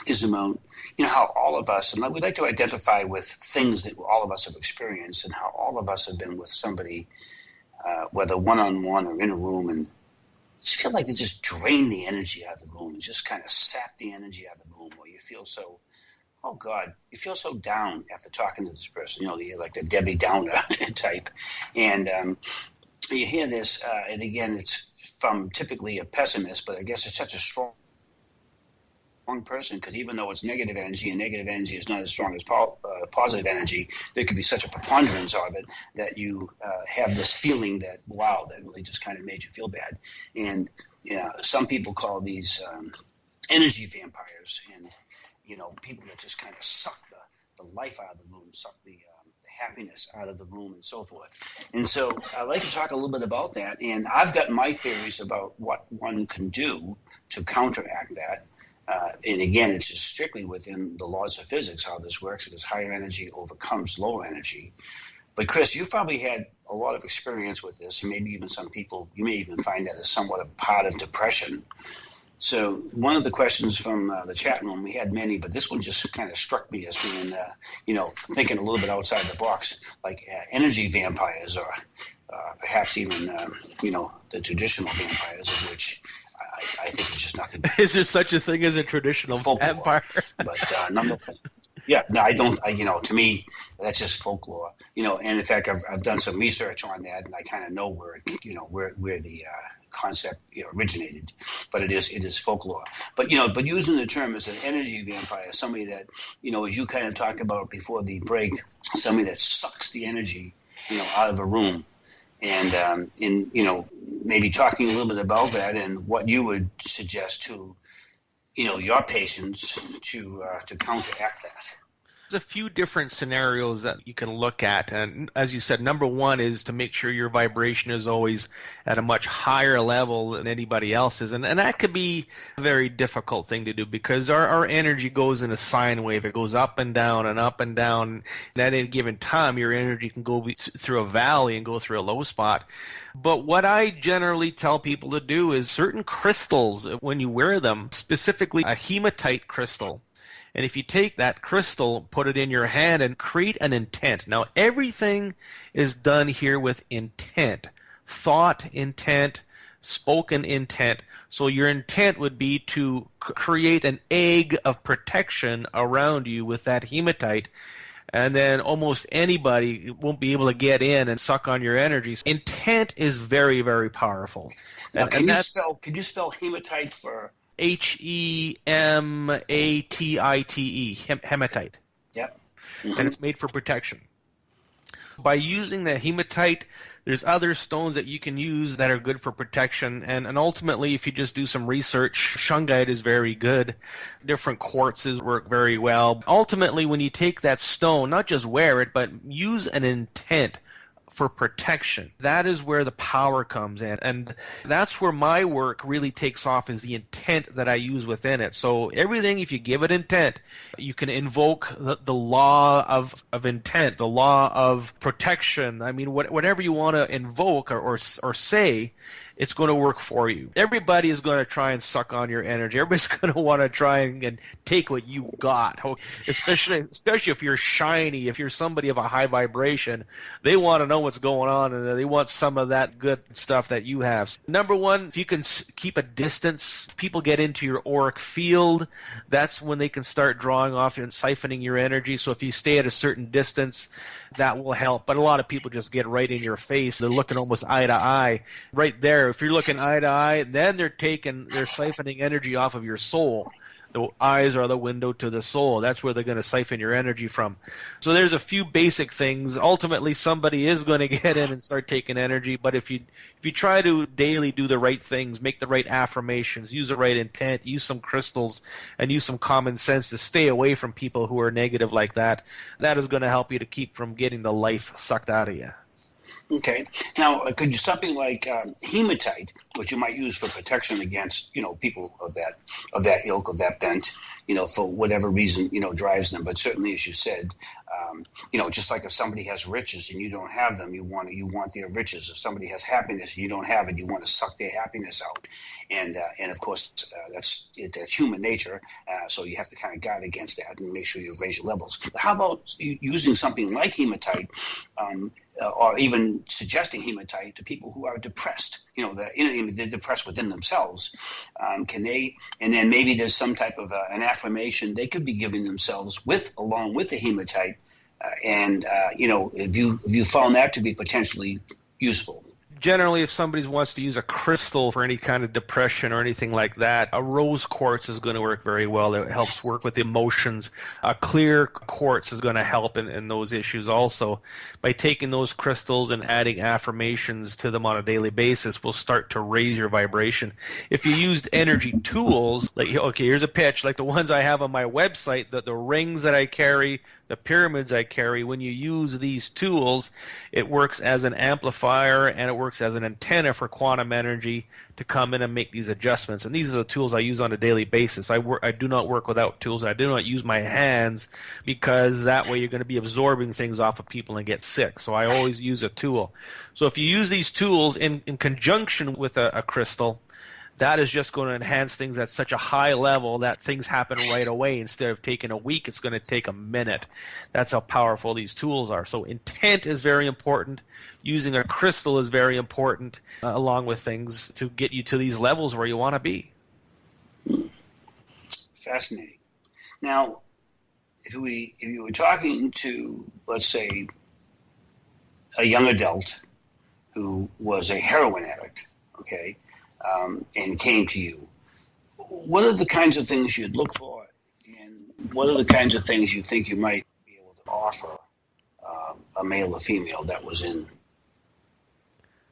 is about, you know, how all of us, and we'd like to identify with things that all of us have experienced and how all of us have been with somebody, whether one-on-one or in a room, and just feel like they just drain the energy out of the room and just kind of sap the energy out of the room, where you feel so, oh God, you feel so down after talking to this person, you know, like the Debbie Downer type. And you hear this, and again, it's from typically a pessimist, but I guess it's such a strong person, because even though it's negative energy, and negative energy is not as strong as positive energy, there could be such a preponderance of it that you have this feeling that, wow, that really just kind of made you feel bad. And some people call these energy vampires, and you know, people that just kind of suck the life out of the room, suck the happiness out of the room, and so forth. And so I'd like to talk a little bit about that, and I've got my theories about what one can do to counteract that. And again, it's just strictly within the laws of physics how this works, because higher energy overcomes lower energy. But Chris, you've probably had a lot of experience with this, and maybe even some people, you may even find that as somewhat a part of depression. So one of the questions from the chat room, we had many, but this one just kind of struck me as being, thinking a little bit outside the box, like energy vampires, or perhaps even, the traditional vampires, of which I think it's just nothing. Is there such a thing as a traditional vampire? But Yeah, no, I don't. To me, that's just folklore. And in fact, I've done some research on that, and I kind of know where the concept originated. But it is folklore. But using the term as an energy vampire, somebody that as you kind of talked about before the break, somebody that sucks the energy out of a room, and maybe talking a little bit about that and what you would suggest to your patients to counteract that. There's a few different scenarios that you can look at, and as you said, number one is to make sure your vibration is always at a much higher level than anybody else's, and that could be a very difficult thing to do because our energy goes in a sine wave. It goes up and down and up and down, and at any given time your energy can go through a valley and go through a low spot. But what I generally tell people to do is certain crystals, when you wear them, specifically a hematite crystal. And if you take that crystal, put it in your hand, and create an intent. Now, everything is done here with intent. Thought intent, spoken intent. So your intent would be to create an egg of protection around you with that hematite. And then almost anybody won't be able to get in and suck on your energy. Intent is very, very powerful. Now, can you spell hematite for... Hematite, hematite. Yep. And it's made for protection. By using the hematite, there's other stones that you can use that are good for protection, and ultimately, if you just do some research, shungite is very good. Different quartzes work very well. Ultimately, when you take that stone, not just wear it, but use an intent for protection. That is where the power comes in, and that's where my work really takes off, is the intent that I use within it. So everything, if you give it intent, you can invoke the law of intent, the law of protection. I mean, whatever you want to invoke or say, it's going to work for you. Everybody is going to try and suck on your energy. Everybody's going to want to try and take what you got, especially if you're shiny, if you're somebody of a high vibration. They want to know what's going on, and they want some of that good stuff that you have. Number one, if you can keep a distance, if people get into your auric field, that's when they can start drawing off and siphoning your energy. So if you stay at a certain distance, that will help. But a lot of people just get right in your face. They're looking almost eye to eye. Right there, if you're looking eye to eye, then they're siphoning energy off of your soul. The eyes are the window to the soul. That's where they're going to siphon your energy from. So there's a few basic things. Ultimately, somebody is going to get in and start taking energy. But if you try to daily do the right things, make the right affirmations, use the right intent, use some crystals, and use some common sense to stay away from people who are negative like that, that is going to help you to keep from getting the life sucked out of you. Okay. Now, could you something like hematite, which you might use for protection against, people of that ilk, of that bent, for whatever reason, drives them. But certainly, as you said, just like if somebody has riches and you don't have them, you want their riches. If somebody has happiness and you don't have it, you want to suck their happiness out. And of course, that's human nature. So you have to kind of guard against that and make sure you raise your levels. How about using something like hematite? Or even suggesting hematite to people who are depressed, they're depressed within themselves. Can they, and then maybe there's some type of an affirmation they could be giving themselves along with the hematite, if you found that to be potentially useful. Generally, if somebody wants to use a crystal for any kind of depression or anything like that, a rose quartz is going to work very well. It helps work with emotions. A clear quartz is going to help in those issues also. By taking those crystals and adding affirmations to them on a daily basis, will start to raise your vibration. If you used energy tools, here's a pitch, like the ones I have on my website, the rings that I carry, the pyramids I carry, when you use these tools, it works as an amplifier and it works as an antenna for quantum energy to come in and make these adjustments. And these are the tools I use on a daily basis. I do not work without tools. I do not use my hands, because that way you're going to be absorbing things off of people and get sick. So I always use a tool. So if you use these tools in conjunction with a crystal, that is just going to enhance things at such a high level that things happen right away. Instead of taking a week, it's going to take a minute. That's how powerful these tools are. So intent is very important. Using a crystal is very important, along with things to get you to these levels where you want to be. Fascinating. Now, if you were talking to, let's say, a young adult who was a heroin addict, okay, and came to you, what are the kinds of things you'd look for, and what are the kinds of things you think you might be able to offer a male or female that was in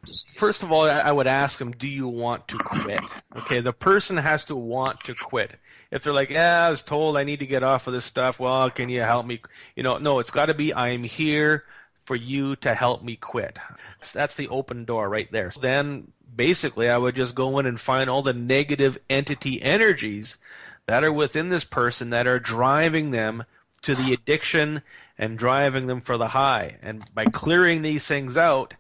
disease? First of all, I would ask them, do you want to quit? Okay, the person has to want to quit. If they're like, yeah, I was told I need to get off of this stuff, well, can you help me? No, it's got to be, I'm here for you to help me quit. That's the open door right there. So then basically I would just go in and find all the negative entity energies that are within this person that are driving them to the addiction and driving them for the high. And by clearing these things out,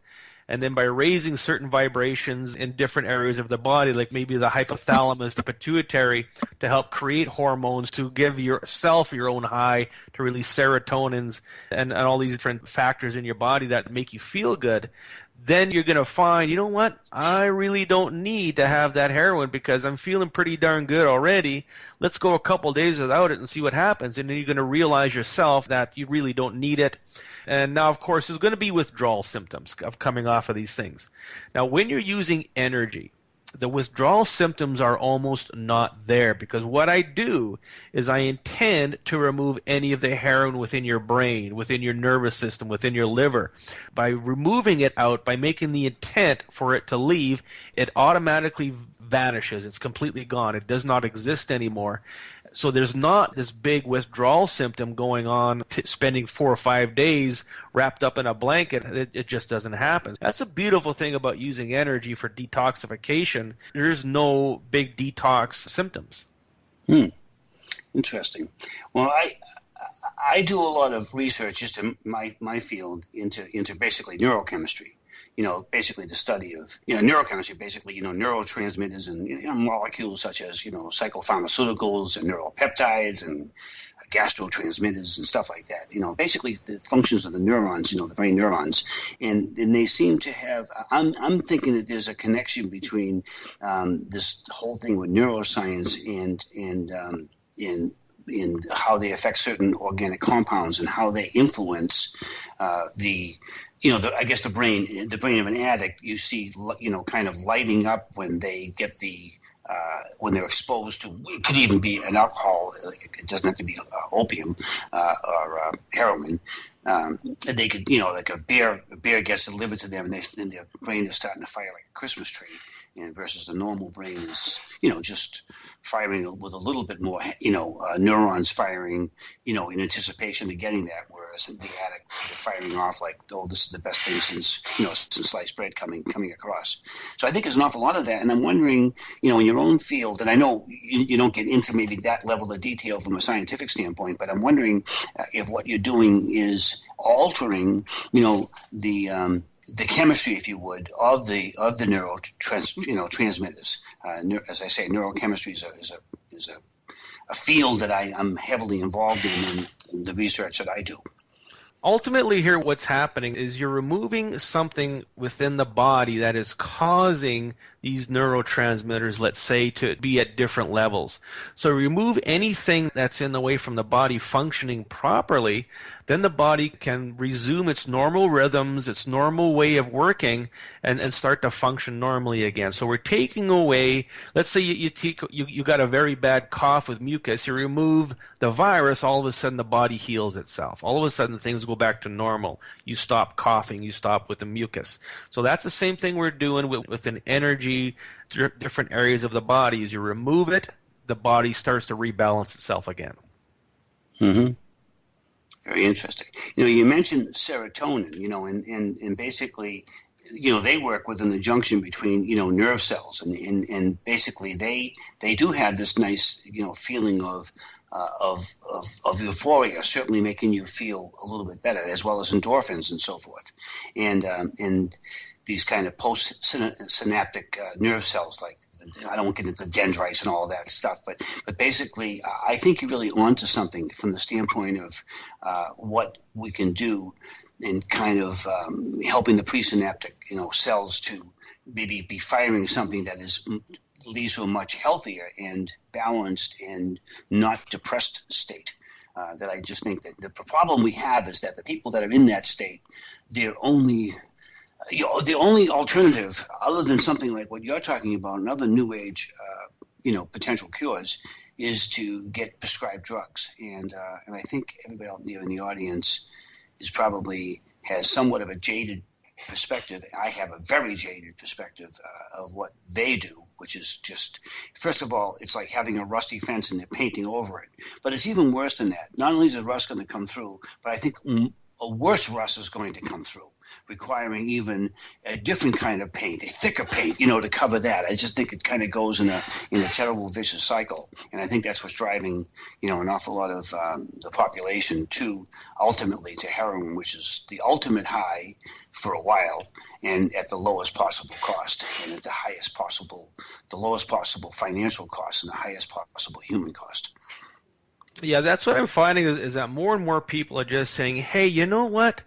and then by raising certain vibrations in different areas of the body, like maybe the hypothalamus, the pituitary, to help create hormones, to give yourself your own high, to release serotonins and all these different factors in your body that make you feel good, then you're going to find, you know what, I really don't need to have that heroin because I'm feeling pretty darn good already. Let's go a couple days without it and see what happens. And then you're going to realize yourself that you really don't need it. And now, of course, there's going to be withdrawal symptoms of coming off of these things. Now, when you're using energy, the withdrawal symptoms are almost not there because what I do is I intend to remove any of the heroin within your brain, within your nervous system, within your liver. By removing it out, by making the intent for it to leave, it automatically vanishes. It's completely gone. It does not exist anymore. So there's not this big withdrawal symptom going on, spending 4 or 5 days wrapped up in a blanket. It just doesn't happen. That's a beautiful thing about using energy for detoxification. There's no big detox symptoms. Interesting. Well, I do a lot of research just in my field into basically neurochemistry. Basically the study of, neurochemistry, basically, neurotransmitters and molecules such as, psychopharmaceuticals and neuropeptides and gastrotransmitters and stuff like that. Basically the functions of the neurons, the brain neurons. And they seem to have, I'm thinking that there's a connection between this whole thing with neuroscience and how they affect certain organic compounds and how they influence the brain of an addict. You see, kind of lighting up when they get when they're exposed to, it could even be an alcohol. It doesn't have to be opium or heroin. They could, like a beer gets delivered to them, and their brain is starting to fire like a Christmas tree. And versus the normal brain is, just firing with a little bit more, neurons firing, in anticipation of getting that. Whereas the addict firing off like, oh, this is the best thing since sliced bread coming across. So I think there's an awful lot of that. And I'm wondering, in your own field, and I know you don't get into maybe that level of detail from a scientific standpoint, but I'm wondering if what you're doing is altering, the chemistry, if you would, of the transmitters. As I say, neurochemistry is a field that I'm heavily involved in the research that I do. Ultimately here what's happening is you're removing something within the body that is causing these neurotransmitters, let's say, to be at different levels. So remove anything that's in the way from the body functioning properly, then the body can resume its normal rhythms, its normal way of working, and start to function normally again. So we're taking away, let's say you got a very bad cough with mucus, you remove the virus, all of a sudden the body heals itself. All of a sudden things go back to normal. You stop coughing, you stop with the mucus. So that's the same thing we're doing with an energy, different areas of the body. As you remove it, the body starts to rebalance itself again. Mm-hmm. Very interesting. You mentioned serotonin, and basically, they work within the junction between, nerve cells, and basically they do have this nice, feeling of euphoria, certainly making you feel a little bit better, as well as endorphins and so forth, and these kind of post-synaptic nerve cells, like, I don't get into dendrites and all of that stuff, but basically, I think you're really onto something from the standpoint of what we can do in kind of helping the presynaptic, cells to maybe be firing something that leads to a much healthier and balanced and not depressed state. that I just think that the problem we have is that the people that are in that state, they're only the only alternative, other than something like what you're talking about, and other new age, potential cures, is to get prescribed drugs. And I think everybody out there in the audience is probably has somewhat of a jaded perspective. I have a very jaded perspective of what they do, which is just, first of all, it's like having a rusty fence and they're painting over it. But it's even worse than that. Not only is the rust going to come through, but I think a worse rust is going to come through, requiring even a different kind of paint, a thicker paint, to cover that. I just think it kind of goes in a terrible vicious cycle. And I think that's what's driving, an awful lot of the population ultimately to heroin, which is the ultimate high for a while and at the lowest possible cost and at the lowest possible financial cost and the highest possible human cost. Yeah, that's what I'm finding is that more and more people are just saying, hey, you know what?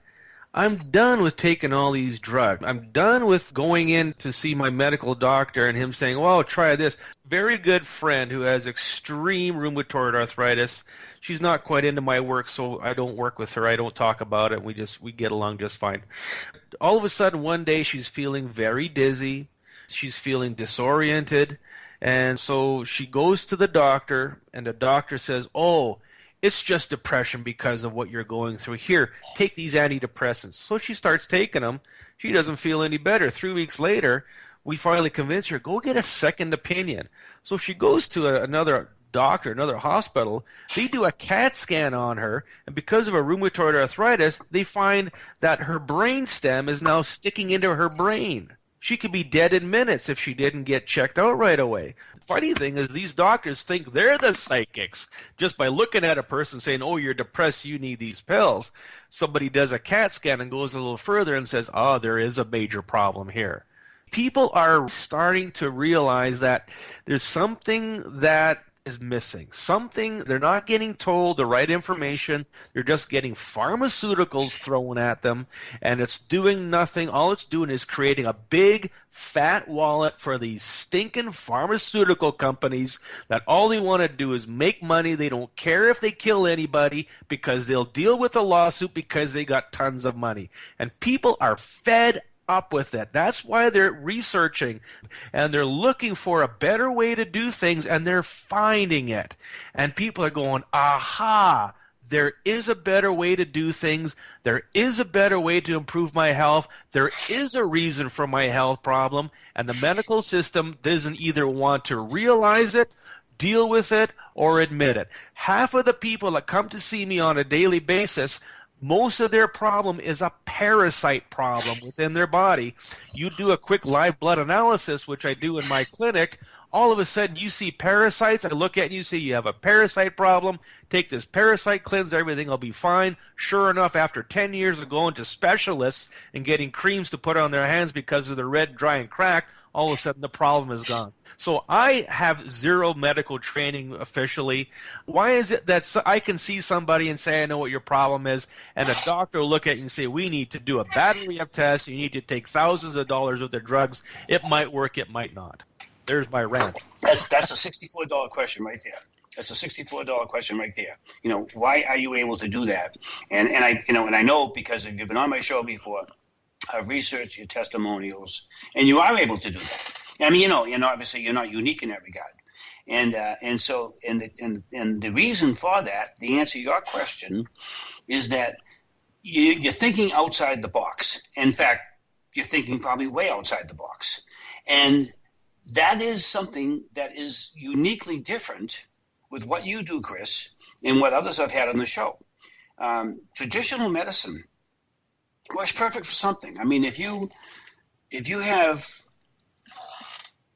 I'm done with taking all these drugs. I'm done with going in to see my medical doctor and him saying, well, try this. Very good friend who has extreme rheumatoid arthritis. She's not quite into my work, so I don't work with her. I don't talk about it. We get along just fine. All of a sudden, one day, she's feeling very dizzy. She's feeling disoriented. And so she goes to the doctor, and the doctor says, oh, it's just depression because of what you're going through. Here, take these antidepressants. So she starts taking them. She doesn't feel any better. 3 weeks later, we finally convince her, go get a second opinion. So she goes to another doctor, another hospital. They do a CAT scan on her, and because of her rheumatoid arthritis, they find that her brain stem is now sticking into her brain. She could be dead in minutes if she didn't get checked out right away. The funny thing is these doctors think they're the psychics just by looking at a person saying, oh, you're depressed, you need these pills. Somebody does a CAT scan and goes a little further and says, oh, there is a major problem here. People are starting to realize that there's something that is missing. Something, they're not getting told the right information. They're just getting pharmaceuticals thrown at them, and it's doing nothing. All it's doing is creating a big, fat wallet for these stinking pharmaceutical companies that all they want to do is make money. They don't care if they kill anybody because they'll deal with a lawsuit because they got tons of money. And people are fed up with it. That's why they're researching and they're looking for a better way to do things, and they're finding it. And people are going, aha, there is a better way to do things. There is a better way to improve my health. There is a reason for my health problem, and the medical system doesn't either want to realize it, deal with it, or admit it. Half of the people that come to see me on a daily basis, most of their problem is a parasite problem within their body. You do a quick live blood analysis, which I do in my clinic. All of a sudden, you see parasites. I look at you, see you have a parasite problem. Take this parasite cleanse, everything will be fine. Sure enough, after 10 years of going to specialists and getting creams to put on their hands because of the red, dry, and cracked, all of a sudden the problem is gone. So I have zero medical training officially. Why is it that I can see somebody and say, I know what your problem is, and a doctor will look at you and say, we need to do a battery of tests, you need to take thousands of dollars worth of drugs. It might work, it might not. There's my rant. That's a $64 question right there. That's a $64 question right there. Why are you able to do that? And I know because if you've been on my show before, I've researched your testimonials, and you are able to do that. I mean, obviously you're not unique in that regard, and so the reason for that, the answer to your question, is that you're thinking outside the box. In fact, you're thinking probably way outside the box, and that is something that is uniquely different with what you do, Chris, and what others have had on the show. Traditional medicine works perfect for something. I mean, if you have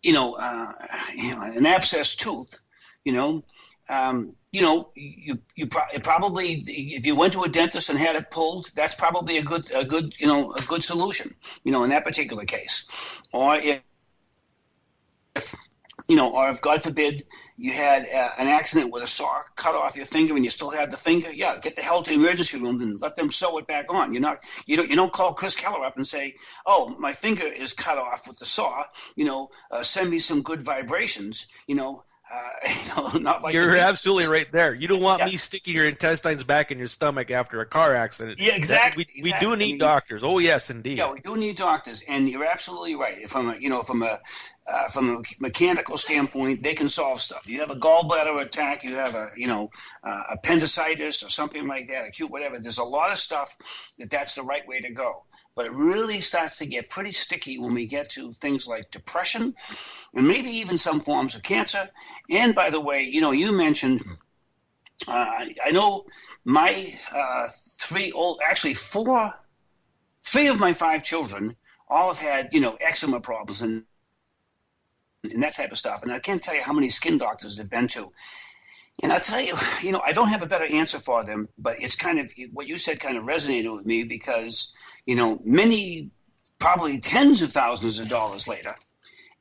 an abscessed tooth, you probably, if you went to a dentist and had it pulled, that's probably a good solution, in that particular case. Or if God forbid you had an accident with a saw, cut off your finger and you still had the finger, get the hell to the emergency room and let them sew it back on. You don't call Chris Keller up and say, oh, my finger is cut off with the saw, send me some good vibrations, Not like you're absolutely right there. You don't want me sticking your intestines back in your stomach after a car accident. Yeah, exactly. We do need doctors. Oh yes, indeed. Yeah, we do need doctors, and you're absolutely right. From a mechanical standpoint, they can solve stuff. You have a gallbladder attack, you have appendicitis or something like that, acute whatever. There's a lot of stuff that's the right way to go. But it really starts to get pretty sticky when we get to things like depression and maybe even some forms of cancer. And by the way, you mentioned, I know my three of my 5 children all have had, eczema problems and that type of stuff. And I can't tell you how many skin doctors they've been to. And I'll tell you, I don't have a better answer for them, but it's kind of what you said kind of resonated with me because, many, probably tens of thousands of dollars later,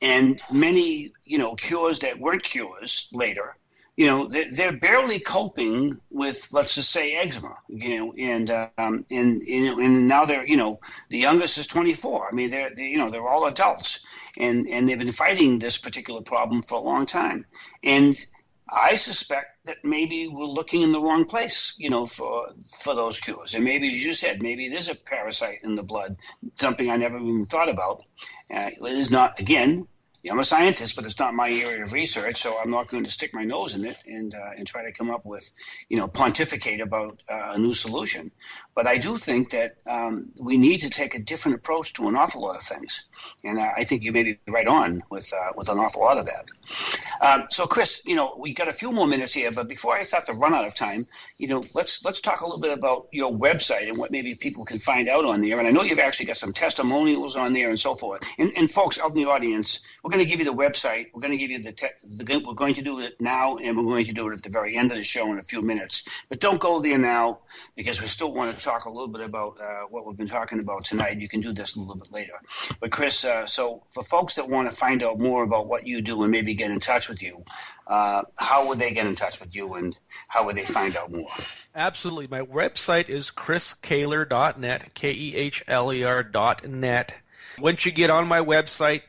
and many, cures that weren't cures later, they're barely coping with, let's just say, eczema, and now they're, the youngest is 24. I mean, they're all adults, and they've been fighting this particular problem for a long time, and I suspect that maybe we're looking in the wrong place, for those cures. And maybe, as you said, maybe it is a parasite in the blood, something I never even thought about. It is not, again, I'm a scientist, but it's not my area of research, so I'm not going to stick my nose in it and try to come up with, pontificate about a new solution. But I do think that we need to take a different approach to an awful lot of things, and I think you may be right on with an awful lot of that. So, Chris, we got a few more minutes here, but before I start to run out of time, let's talk a little bit about your website and what maybe people can find out on there. And I know you've actually got some testimonials on there and so forth. And folks out in the audience, we're going to give you the website. We're going to give you we're going to do it now, and we're going to do it at the very end of the show in a few minutes. But don't go there now because we still want to talk a little bit about what we've been talking about tonight. You can do this a little bit later. But Chris, so for folks that want to find out more about what you do and maybe get in touch with you, how would they get in touch with you and how would they find out more? Absolutely. My website is chriskehler.net, KEHLER.net. Once you get on my website,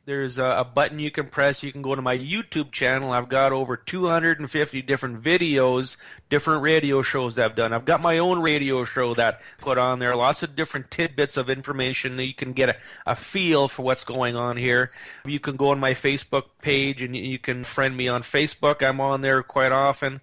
there's a button you can press. You can go to my YouTube channel. I've got over 250 different videos, different radio shows that I've done. I've got my own radio show that I put on there, lots of different tidbits of information that you can get a feel for what's going on here. You can go on my Facebook page and you can friend me on Facebook. I'm on there quite often.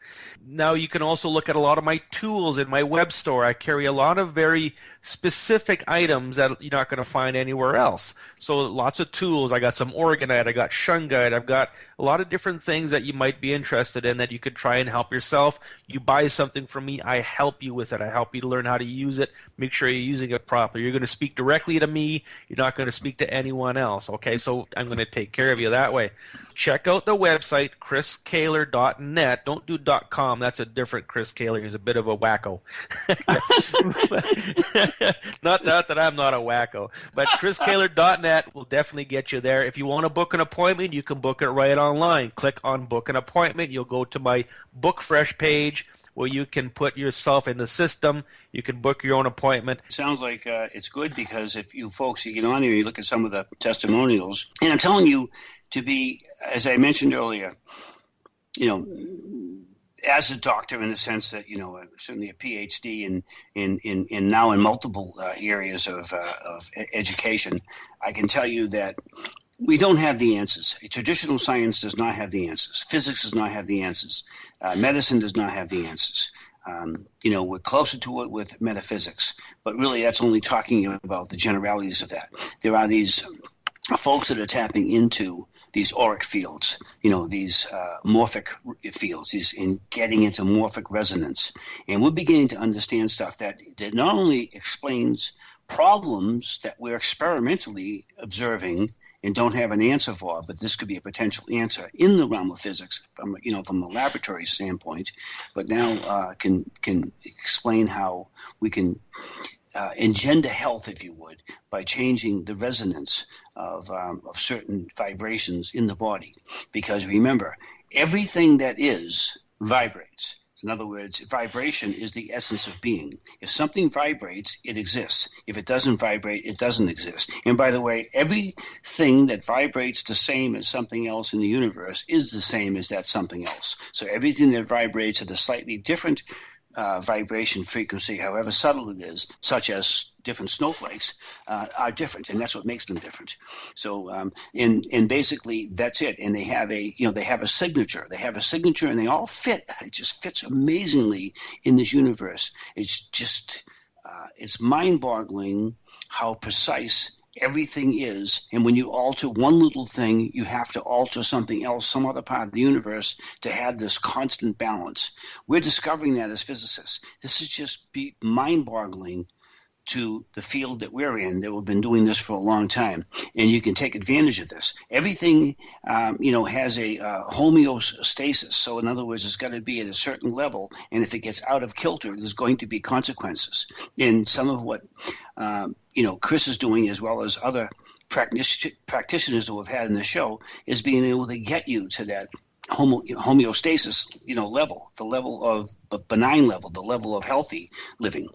Now you can also look at a lot of my tools in my web store. I carry a lot of very specific items that you're not going to find anywhere else. So lots of tools. I got some orgonite, I got shungite, I've got a lot of different things that you might be interested in that you could try and help yourself. You buy something from me, I help you with it. I help you to learn how to use it, make sure you're using it properly. You're going to speak directly to me. You're not going to speak to anyone else. Okay, so I'm going to take care of you that way. Check out the website, chriskehler.net. Don't do .com. That's a different Chris Keller. He's a bit of a wacko. Not that I'm not a wacko, but chriskehler.net will definitely get you there. If you want to book an appointment, you can book it right online. Click on book an appointment. You'll go to my Book Fresh page where you can put yourself in the system. You can book your own appointment. Sounds like it's good because if you folks, you get on here, you look at some of the testimonials, and I'm telling you to be, as I mentioned earlier, as a doctor in the sense that, certainly a PhD in now in multiple areas of education, I can tell you that we don't have the answers. Traditional science does not have the answers. Physics does not have the answers. Medicine does not have the answers. We're closer to it with metaphysics, but really that's only talking about the generalities of that. There are these folks that are tapping into these auric fields, these morphic fields, in getting into morphic resonance. And we're beginning to understand stuff that not only explains problems that we're experimentally observing and don't have an answer for, but this could be a potential answer in the realm of physics from a laboratory standpoint, but now can explain how we can engender health, if you would, by changing the resonance of certain vibrations in the body. Because remember, everything that is vibrates. So in other words, vibration is the essence of being. If something vibrates, it exists. If it doesn't vibrate, it doesn't exist. And by the way, everything that vibrates the same as something else in the universe is the same as that something else. So everything that vibrates at a slightly different vibration frequency, however subtle it is, such as different snowflakes, are different, and that's what makes them different. So, and basically that's it. And they have a signature. They have a signature, and they all fit. It just fits amazingly in this universe. It's just, it's mind-boggling how precise everything is, and when you alter one little thing, you have to alter something else, some other part of the universe, to have this constant balance. We're discovering that as physicists. This is just mind-boggling to the field that we're in, that we've been doing this for a long time, and you can take advantage of this. Everything, has a homeostasis. So in other words, it's got to be at a certain level, and if it gets out of kilter, there's going to be consequences. And some of what Chris is doing, as well as other practitioners that we've had in the show, is being able to get you to that homeostasis, level, the level of benign level, the level of healthy living.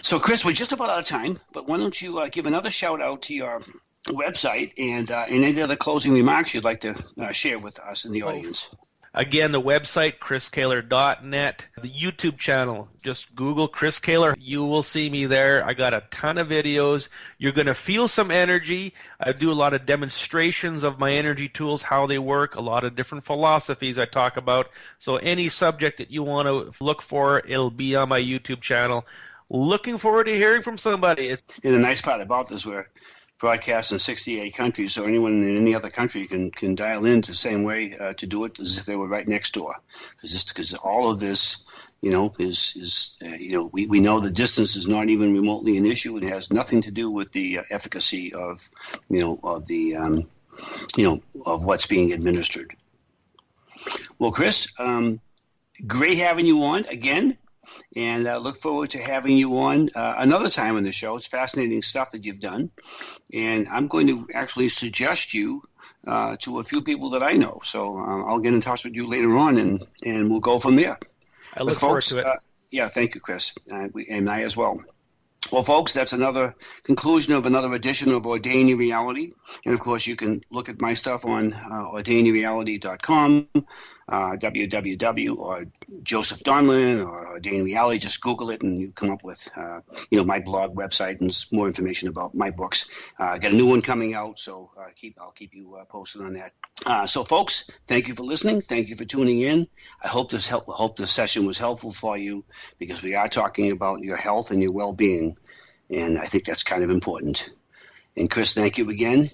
So, Chris, we're just about out of time, but why don't you give another shout out to your website and any other closing remarks you'd like to share with us in the audience? Again, the website, chriskehler.net. The YouTube channel, just Google Chris Keller. You will see me there. I got a ton of videos. You're going to feel some energy. I do a lot of demonstrations of my energy tools, how they work, a lot of different philosophies I talk about. So any subject that you want to look for, it'll be on my YouTube channel. Looking forward to hearing from somebody. And the nice part about this, we're broadcast in 68 countries, so anyone in any other country can dial in the same way to do it as if they were right next door. Because all of this, we know the distance is not even remotely an issue. It has nothing to do with the efficacy of what's being administered. Well, Chris, great having you on again. And look forward to having you on another time on the show. It's fascinating stuff that you've done. And I'm going to actually suggest you to a few people that I know. So I'll get in touch with you later on, and we'll go from there. I look forward to it. Yeah, thank you, Chris. And I as well. Well, folks, that's another conclusion of another edition of Ordaining Reality. And, of course, you can look at my stuff on ordainingreality.com, www, or Joseph Donalan, or Ordaining Reality. Just Google it, and you come up with, my blog website and more information about my books. Got a new one coming out, so I'll keep you posted on that. So, folks, thank you for listening. Thank you for tuning in. I hope this session was helpful for you, because we are talking about your health and your well-being. And I think that's kind of important. And Chris, thank you again.